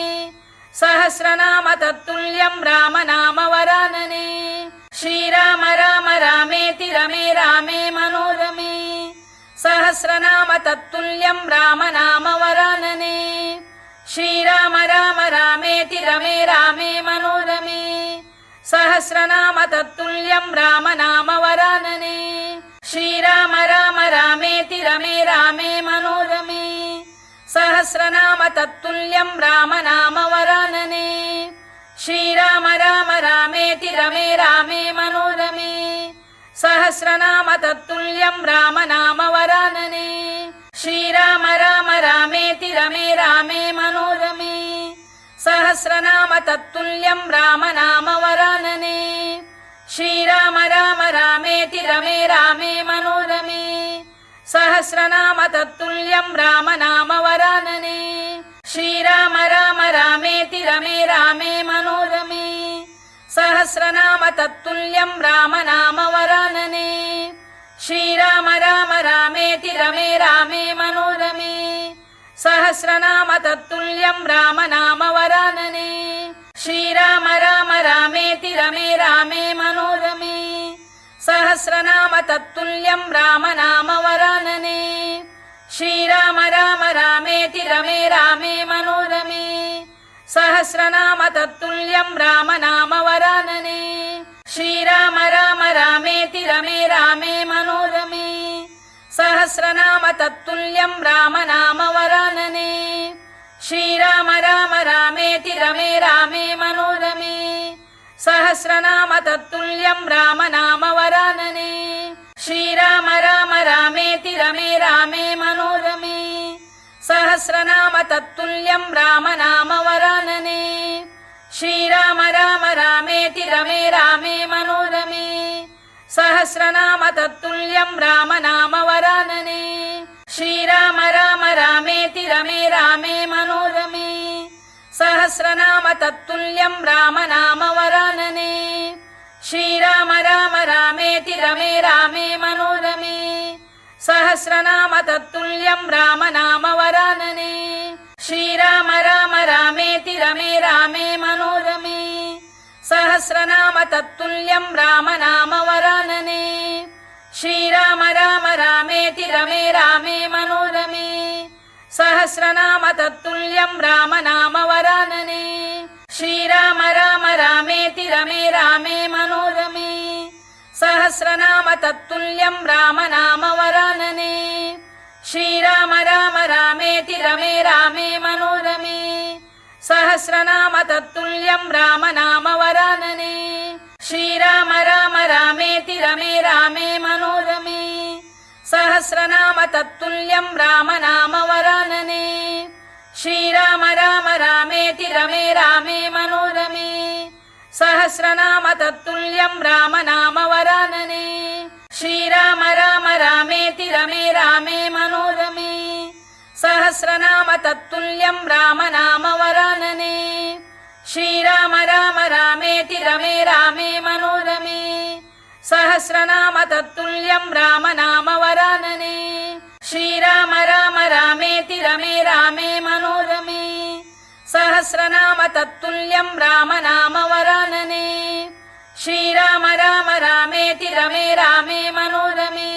Speaker 1: सहस्रनाम तत्तुल्यं राम नाम वरानने श्रीराम राम रामेति रमे रामे मनोरमे सहस्रनाम तत्तुल्यं रामनाम वरानने श्रीराम राम रामेति रमे रामे मनोरमे सहस्रनाम तत्तुल्यं रामनाम वरानने श्रीराम राम रामेति रमे रामे मनोरमे सहस्रनाम तत्तुल्यं रामनाम वरानने श्रीराम राम रामेति रमे रामे मनोरमे सहस्रनाम तत्तुल्यं रामनाम वरानने श्रीराम राम रामेति रमे रामे मनोरमे सहस्रनाम तत्तुल्यं रामनाम वरानने श्रीराम राम रामेति रमे रामे मनोरमे सहस्रनाम तत्तुल्यं रामनाम वरानने श्रीराम राम रामेति रमे रामे मनोरमे सहस्रनाम तत्तुल्यं रामनाम वरानने श्रीराम राम रामेति रमे रामे मनोरमे सहस्रनाम तत्तुल्यं रामनाम वरानने श्रीराम राम रामेति रमे रामे मनोरमे सहस्रनाम तत्तुल्यं रामनाम वरानने श्रीराम राम रामेति रमे रामे मनोरमे सहस्रनाम तत्तुल्यं रामनाम वरानने श्रीराम राम रामेति रमे रामे मनोरमे सहस्रनाम तत्तुल्यं रामनाम वरानने श्रीराम राम रामेति रमे रामे मनोरमे सहस्रनाम तत्तुल्यं रामनाम वरानने श्रीराम राम रामेति रमे रामे मनोरमे सहस्रनाम तत्तुल्यं रामनाम वरानने श्रीराम राम रामेति रमे रामे मनोरमे सहस्रनाम तत्तुल्यं रामनाम वरानने श्रीराम राम रामेति रमे रामे मनोरमे सहस्रनाम तत्तुल्यं रामनाम वरानने श्रीराम राम रामेति रमे रामे मनोरमे सहस्रनाम तत्तुल्यं रामनाम वरानने श्रीराम राम रामेति रमे रामे मनोरमे सहस्रनाम तत्तुल्यं रामनाम वरानने श्रीराम राम रामेति रमे रामे मनोरमे सहस्रनाम तत्तुल्यं रामनाम वरानने श्रीराम राम रामेति रमे रामे मनोरमे सहस्रनाम तत्तुल्यं रामनाम वरानने श्रीराम राम रामेति रमे रामे मनोरमे सहस्रनाम तत्तुल्यं रामनाम वरानने श्रीराम राम रामेति रमे रामे मनोरमे सहस्रनाम तत्तुल्यं रामनाम वरानने श्रीराम राम रामेति रमे रामे मनोरमे सहस्रनाम तत्तुल्यं रामनाम वरानने श्रीराम राम रामेति रमे रामे मनोरमे सहस्रनाम तत्तुल्यं रामनाम वरानने श्रीराम राम रामेति रमे रामे मनोरमे सहस्रनाम तत्तुल्यं रामनाम वरानने श्रीराम राम रामेति रमे रामे मनोरमे सहस्रनाम तत्तुल्यं रामनाम वरानने श्रीराम राम रामेति रमे रामे मनोरमे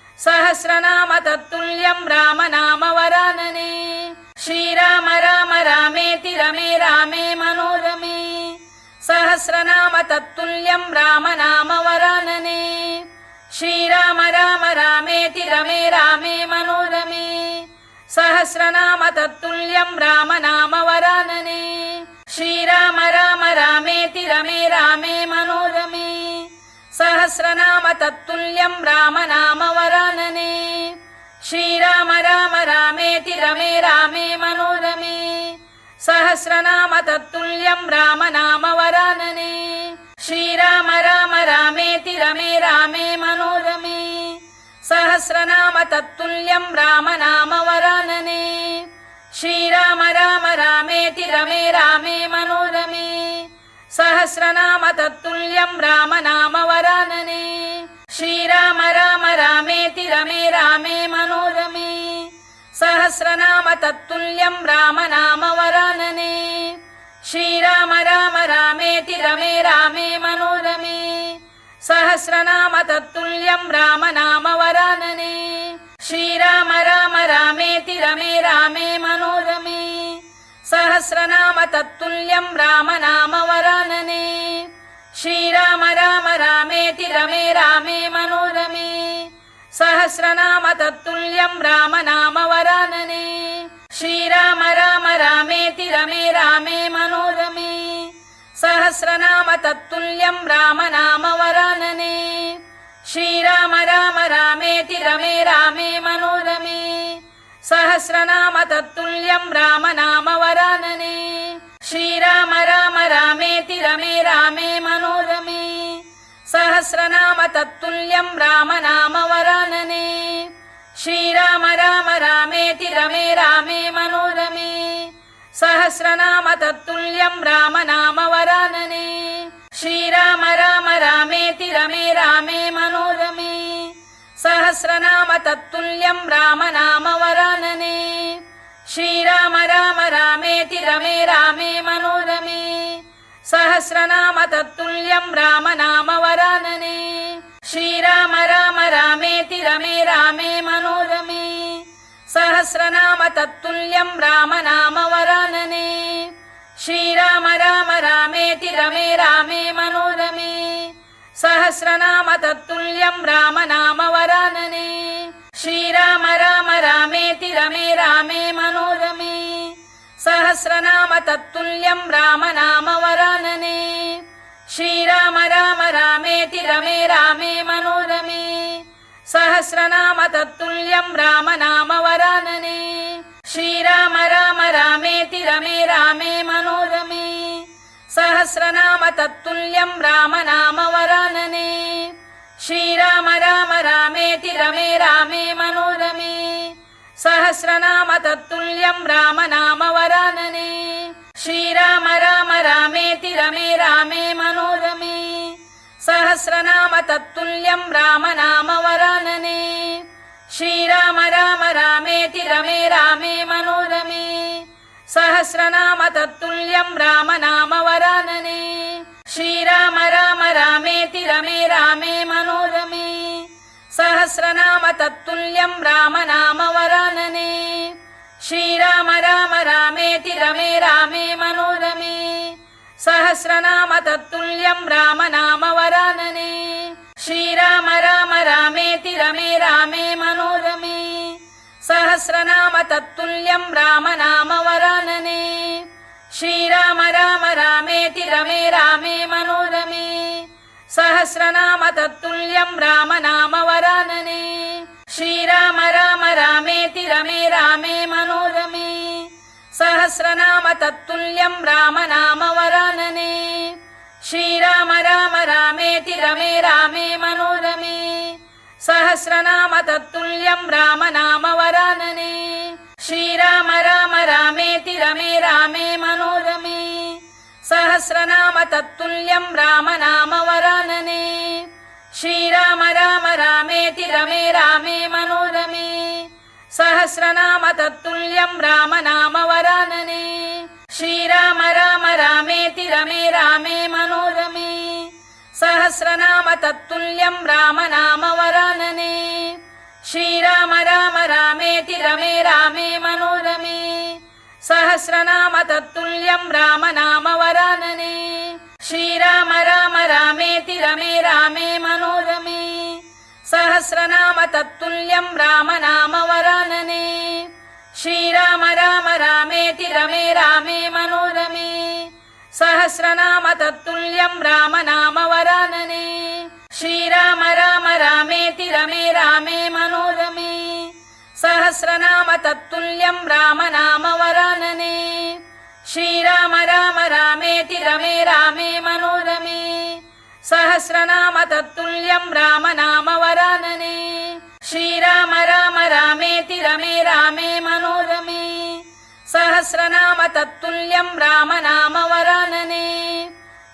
Speaker 1: सहस्रनाम तत्तुल्यं रामनाम वरानने श्रीराम राम रामेति रमे रामे मनोरमे सहस्रनाम तत्तुल्यं रामनाम वरानने श्रीराम राम रामेति रमे रामे मनोरमे सहस्रनाम तत्तुल्यं रामनाम वरानने श्रीराम राम रामेति रमे रामे मनोरमे सहस्रनाम तत्तुल्यं रामनाम वरानने श्रीराम राम रामेति रमे रामे मनोरमे सहस्रनाम तत्तुल्यं रामनाम वरानने श्रीराम राम रामेति रमे रामे मनोरमे सहस्रनाम तत्तुल्यं रामनाम वरानने श्रीराम राम रामेति रमे रामे मनोरमे सहस्रनाम तत्तुल्यं रामनाम वरानने श्रीराम राम रामेति रमे रामे मनोरमे सहस्रनाम तत्तुल्यं रामनाम वरानने श्रीराम राम रामेति रमे रामे मनोरमे सहस्रनाम तत्तुल्यं रामनाम वरानने श्रीराम राम रामेति रमे रामे मनोरमे सहस्रनाम तत्तुल्यं राम नाम वरानने श्रीराम राम रामेति रमे रामे मनोरमे सहस्रनाम तत्तुल्यं राम नाम वरानने श्रीराम राम रामेति रमे रामे मनोरमे सहस्रनाम तत्तुल्यं राम नाम वरानने श्रीराम राम रामेति रमे रामे मनोरमे सहस्रनाम तत्तुल्यं राम नाम वरानने श्रीराम राम रामेति रमे रामे मनोरमे सहस्रनाम तत्तुल्यं राम नाम वरानने श्रीराम राम रामेति रमे रामे मनोरमे सहस्रनाम तत्तुल्यं राम नाम वरानने श्रीराम राम रामेति रमे रामे मनोरमे सहस्रनाम तत्तुल्यं राम नाम वरानने श्रीराम राम रामेति रमे रामे मनोरमे सहस्रनाम तत्तुल्यं राम नाम वरानने श्रीराम राम रामेति रमे रामे मनोरमे सहस्रनाम तत्तुल्यं राम नाम वरानने श्रीराम राम रामेति रमे रामे मनोरमे सहस्रनाम तत्तुल्यं राम नाम वरानने श्रीराम राम रामेति रमे रामे मनोरमे सहस्रनाम तत्तुल्यं राम नाम वरानने श्रीराम राम रामेति रमे रामे मनोरमे सहस्रनाम तत्तुल्यं राम नाम वरानने श्रीराम राम रामेति रमे रामे मनोरमे सहस्रनाम तत्तुल्यं राम नाम वरानने श्रीराम राम रामेति रमे रामे मनोरमे सहस्रनाम तत्तुल्यं राम नाम वरानने श्रीराम राम रामेति रमे रामे मनोरमे सहस्रनाम तत्तुल्यं राम नाम वरानने श्रीराम राम रामेति रमे रामे मनोरमे सहस्रनाम तत्तुल्यं राम नाम वरानने श्रीराम राम रामेति रमे रामे मनोरमे सहस्रनाम तत्तुल्यं राम नाम वरानने श्रीराम राम रामेति रमे रामे मनोरमे सहस्रनाम तत्तुल्यं राम नाम वरानने श्रीराम राम रामेति रमे रामे मनोरमे सहस्रनाम तत्तुल्यं राम नाम वरानने श्रीराम राम रामेति रमे रामे मनोरमे सहस्रनाम तत्तुल्यं राम नाम वरानने श्रीराम राम रामेति रमे रामे मनोरमे सहस्रनाम तत्तुल्यं राम नाम वरानने श्रीराम राम रामेति रमे रामे मनोरमे सहस्रनाम तत्तुल्यं राम नाम वरानने श्रीराम राम रामेति रमे रामे मनोरमे सहस्रनाम तत्तुल्यं राम नाम वरानने श्रीराम राम रामेति रमे रामे मनोरमे सहस्रनाम तत्तुल्यं राम नाम वरानने श्रीराम राम रामेति रमे रामे मनोरमे सहस्रनाम तत्तुल्यं राम नाम वरानने श्रीराम राम रामेति रमे रामे मनोरमे सहस्रनाम तत्तुल्यं राम नाम वरानने श्रीराम राम रामेति रमे रामे मनोरमे सहस्रनाम तत्तुल्यं राम नाम वरानने श्रीराम राम रामेति रमे रामे मनोरमे सहस्रनाम तत्तुल्यं राम नाम वरानने श्रीराम राम रामेति रमे रामे मनोरमे सहस्रनाम तत्तुल्यं राम नाम वरानने श्रीराम राम रामेति रमे रामे मनोरमे सहस्रनाम तत्तुल्यं राम नाम वरानने श्रीराम राम रामेति रमे रामे मनोरमे सहस्रनाम तत्तुल्यं राम नाम वरानने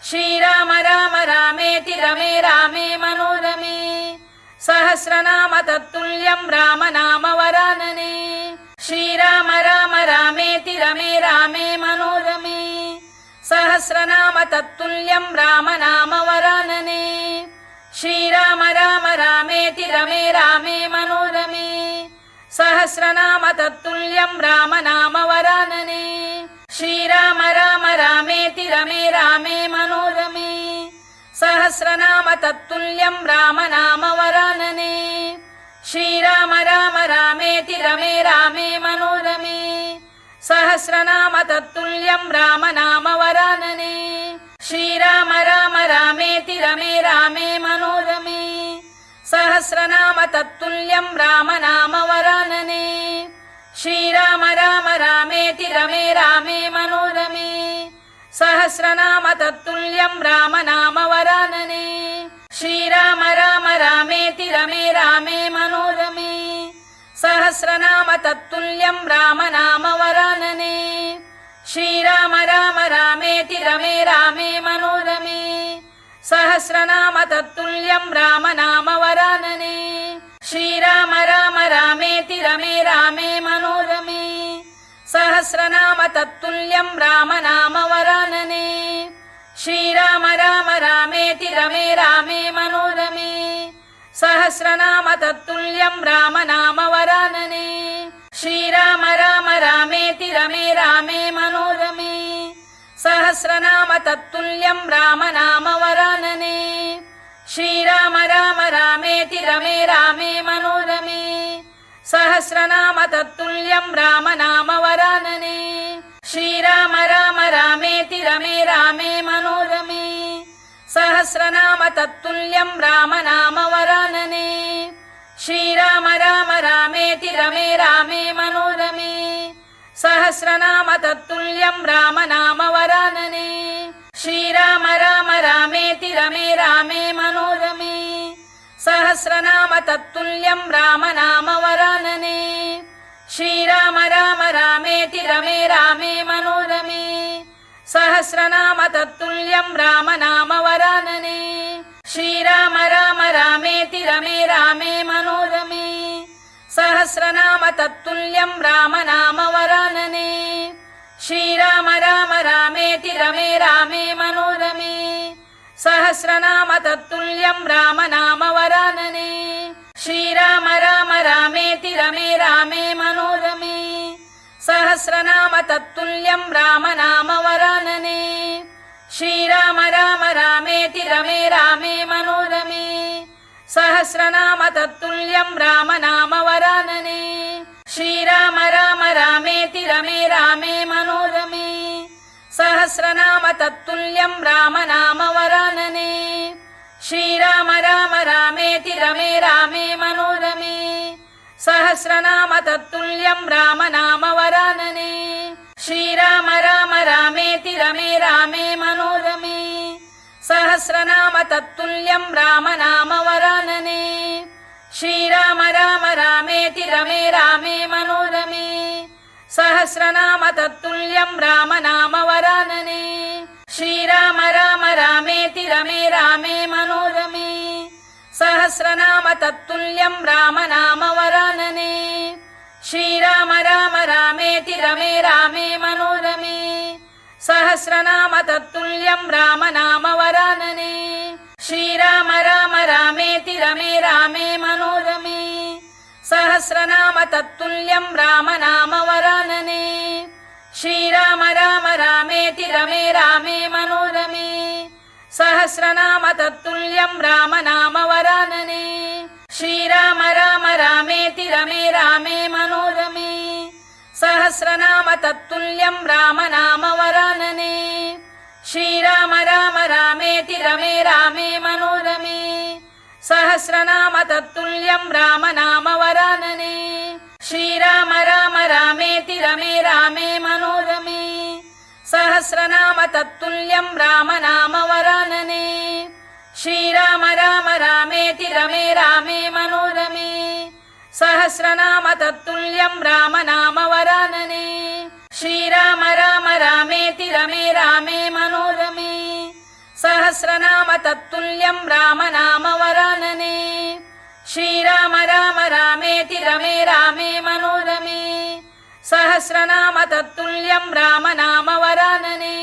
Speaker 1: श्रीराम राम रामेति रमे रामे मनोरमे सहस्रनाम तत्तुल्यं राम नाम वरानने श्रीराम राम रामेति रमे रामे मनोरमे सहस्रनाम तत्तुल्यं राम नाम वरानने श्रीराम राम रामेति रमे रामे मनोरमे सहस्रनाम तत्तुल्यं राम नाम वरानने श्रीराम राम रामेति रमे रामे मनोरमे सहस्रनाम तत्तुल्यं राम नाम वरानने श्रीराम राम रामेति रमे रामे मनोरमे सहस्रनाम तत्तुल्यं राम नाम वरानने श्रीराम राम रामेति रमे रामे मनोरमे सहस्रनाम तत्तुल्यं राम नाम वरानने श्रीराम राम रामेति रमे रामे मनोरमे सहस्रनाम तत्तुल्यं राम नाम वरानने श्रीराम राम रामेति रमे रामे मनोरमे सहस्रनाम तत्तुल्यं राम नाम वरानने श्रीराम राम रामेति रमे रामे मनोरमे सहस्रनाम तत्तुल्यं राम नाम वरानने श्रीराम राम रामेति रमे रामे मनोरमे सहस्रनाम तत्तुल्यं राम नाम वरानने श्रीराम राम रामेति रमे रामे मनोरमे सहस्रनाम तत्तुल्यं राम नाम वरानने श्रीराम राम रामेति रमे रामे मनोरमे सहस्रनाम तत्तुल्यं राम नाम वरानने श्रीराम राम रामेति रमे रामे मनोरमे सहस्रनाम तत्तुल्यं राम नाम वरानने श्रीराम राम रामेति रमे रामे मनोरमे सहस्रनाम तत्तुल्यं राम नाम वरानने श्रीराम राम रामेति रमे रामे मनोरमे सहस्रनाम तत्तुल्यं राम नाम वरानने श्रीराम राम रामेति रमे रामे मनोरमे सहस्रनाम तत्तुल्यं राम नाम वरानने श्रीराम राम रामेति रमे रामे मनोरमे सहस्रनाम तत्तुल्यं राम नाम वरानने श्रीराम राम रामेति रमे रामे मनोरमे सहस्रनाम तत्तुल्यं राम नाम वरानने श्रीराम राम रामेति रमे रामे मनोरमे सहस्रनाम तत्तुल्यं राम नाम वरानने श्रीराम राम रामेति रमे रामे मनोरमे सहस्रनाम तत्तुल्यं राम नाम वरानने श्रीराम राम रामेति रमे रामे मनोरमे सहस्रनाम तत्तुल्यं राम नाम वरानने श्रीराम राम रामेति रमे रामे मनोरमे सहस्रनाम तत्तुल्यं राम नाम वरानने श्रीराम राम रामेति रमे रामे मनोरमे सहस्रनाम तत्तुल्यं राम नाम वरानने श्रीराम राम रामेति रमे रामे मनोरमे सहस्रनाम तत्तुल्यं राम नाम वरानने श्रीराम राम रामेति रमे रामे मनोरमे सहस्रनाम तत्तुल्यं राम नाम वरानने श्रीराम राम रामेति रमे रामे मनोरमे सहस्रनाम तत्तुल्यं राम नाम वरानने श्रीराम राम रामेति रमे रामे मनोरमे सहस्रनाम तत्तुल्यं राम नाम वरानने श्रीराम राम रामेति रमे रामे मनोरमे सहस्रनाम तत्तुल्यं राम नाम वरानने श्रीराम राम रामेति रमे रामे मनोरमे सहस्रनाम तत्तुल्यं राम नाम वरानने श्रीराम राम रामेति रमे रामे मनोरमे सहस्रनाम तत्तुल्यं राम नाम वरानने श्रीराम राम रामेति रमे रामे मनोरमे सहस्रनाम तत्तुल्यं राम नाम वरानने श्रीराम राम रामेति रमे रामे मनोरमे सहस्रनाम तत्तुल्यं राम नाम वरानने श्रीराम राम रामेति रमे रामे मनोरमे सहस्रनाम तत्तुल्यं राम नाम वरानने श्रीराम राम रामेति रमे रामे मनोरमे सहस्रनाम तत्तुल्यं राम नाम वरानने श्रीराम राम रामेति रमे रामे मनोरमे सहस्रनाम तत्तुल्यं राम नाम वरानने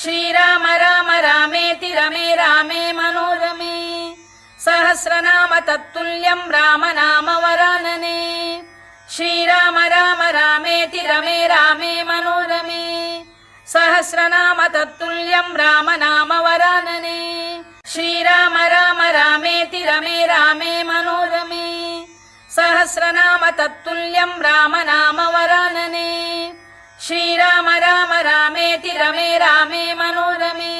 Speaker 1: श्रीराम राम रामेति रमे रामे मनोरमे सहस्रनाम तत्तुल्यं राम नाम वरानने श्रीराम राम रामेति रमे रामे मनोरमे सहस्रनाम तत्तुल्यं राम नाम वरानने श्रीराम राम रामेति रमे रामे मनोरमे सहस्रनाम तत्तुल्यं राम नाम वरानने श्रीराम राम रामेति रमे रामे मनोरमे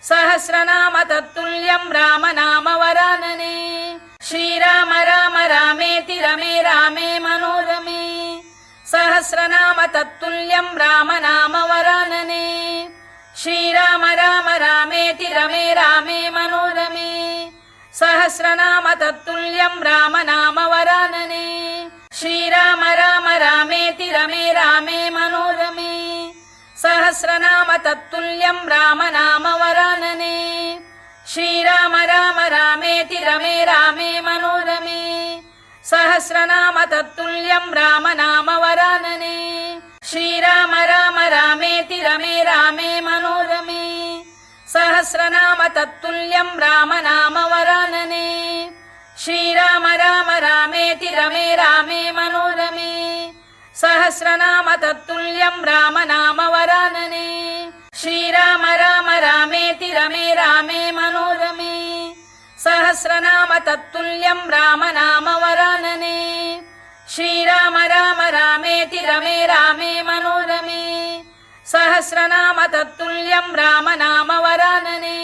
Speaker 1: सहस्रनाम तत्तुल्यं राम नाम वरानने श्रीराम राम रामेति रमे रामे मनोरमे सहस्रनाम तत्तुल्यं राम नाम वरानने श्रीराम राम रामेति रमे रामे मनोरमे सहस्रनाम तत्तुल्यं राम नाम वरानने श्रीराम राम रामेति रमे रामे मनोरमे सहस्रनाम तत्तुल्यं राम नाम वरानने श्रीराम राम रामेति रमे रामे मनोरमे सहस्रनाम तत्तुल्यं राम नाम वरानने श्रीराम राम रामेति रमे रामे मनोरमे सहस्रनाम तत्तुल्यं राम नाम वरानने श्रीराम राम रामेति रमे रामे मनोरमे सहस्रनाम तत्तुल्यं राम नाम वरानने श्रीराम राम रामेति रमे रामे मनोरमे सहस्रनाम तत्तुल्यं राम नाम वरानने श्रीराम राम रामेति रमे रामे मनोरमे सहस्रनाम तत्तुल्यं राम नाम वरानने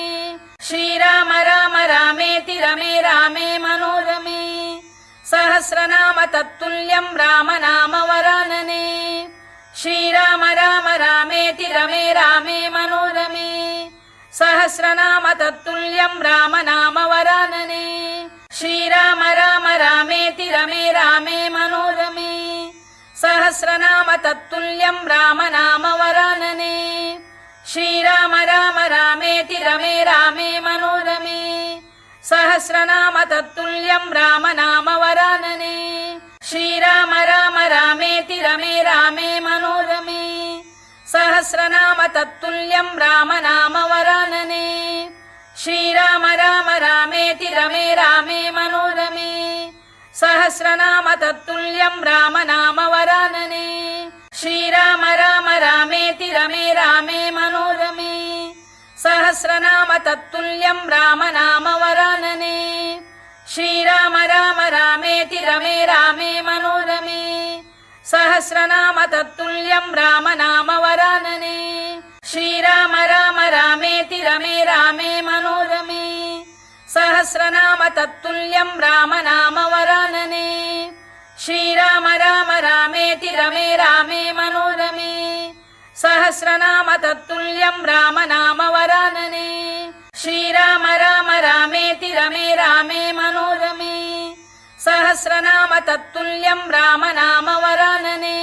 Speaker 1: श्रीराम राम रामेति रमे रामे मनोरमे सहस्रनाम तत्तुल्यं राम नाम वरानने श्रीराम राम रामेति रमे रामे मनोरमे सहस्रनाम तत्तुल्यं राम नाम वरानने श्रीराम राम रामेति रमे रामे मनोरमे सहस्रनाम तत्तुल्यं राम नाम वरानने श्रीराम राम रामेति रमे रामे मनोरमे सहस्रनाम तत्तुल्यं राम नाम वरानने श्रीराम राम रामेति रमे रामे मनोरमे सहस्रनाम तत्तुल्यं राम नाम वरानने श्रीराम राम रामेति रमे रामे मनोरमे सहस्रनाम तत्तुल्यं राम नाम वरानने श्रीराम राम रामेति रमे रामे मनोरमे सहस्रनाम तत्तुल्यं राम नाम वरानने श्रीराम राम रामेति रमे रामे मनोरमे सहस्रनाम तत्तुल्यं राम नाम वरानने श्रीराम राम रामेति रमे रामे मनोरमे सहस्रनाम तत्तुल्यं राम नाम वरानने श्रीराम राम रामेति रमे रामे मनोरमे सहस्रनाम तत्तुल्यं राम नाम वरानने श्रीराम राम रामेति रमे रामे मनोरमे सहस्रनाम तत्तुल्यं राम नाम वरानने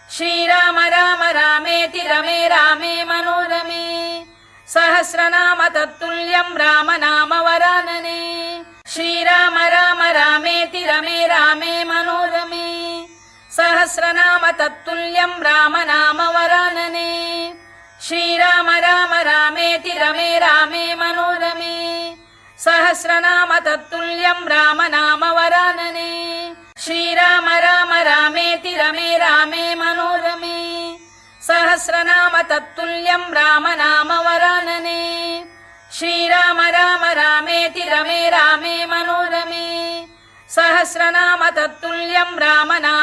Speaker 1: श्रीराम राम रामेति रमे रामे मनोरमे सहस्रनाम तत्तुल्यं राम नाम वरानने श्रीराम राम रामेति रमे रामे मनोरमे सहस्रनाम तत्तुल्यं राम नाम वरानने श्रीराम राम रामेति रमे रामे मनोरमे सहस्रनाम तत्तुल्यं राम नाम वरानने श्रीराम राम रामेति रमे रामे मनोरमे सहस्रनाम तत्तुल्यं राम नाम वरानने श्रीराम राम रामेति रमे रामे मनोरमे सहस्रनाम तत्तुल्यं राम नाम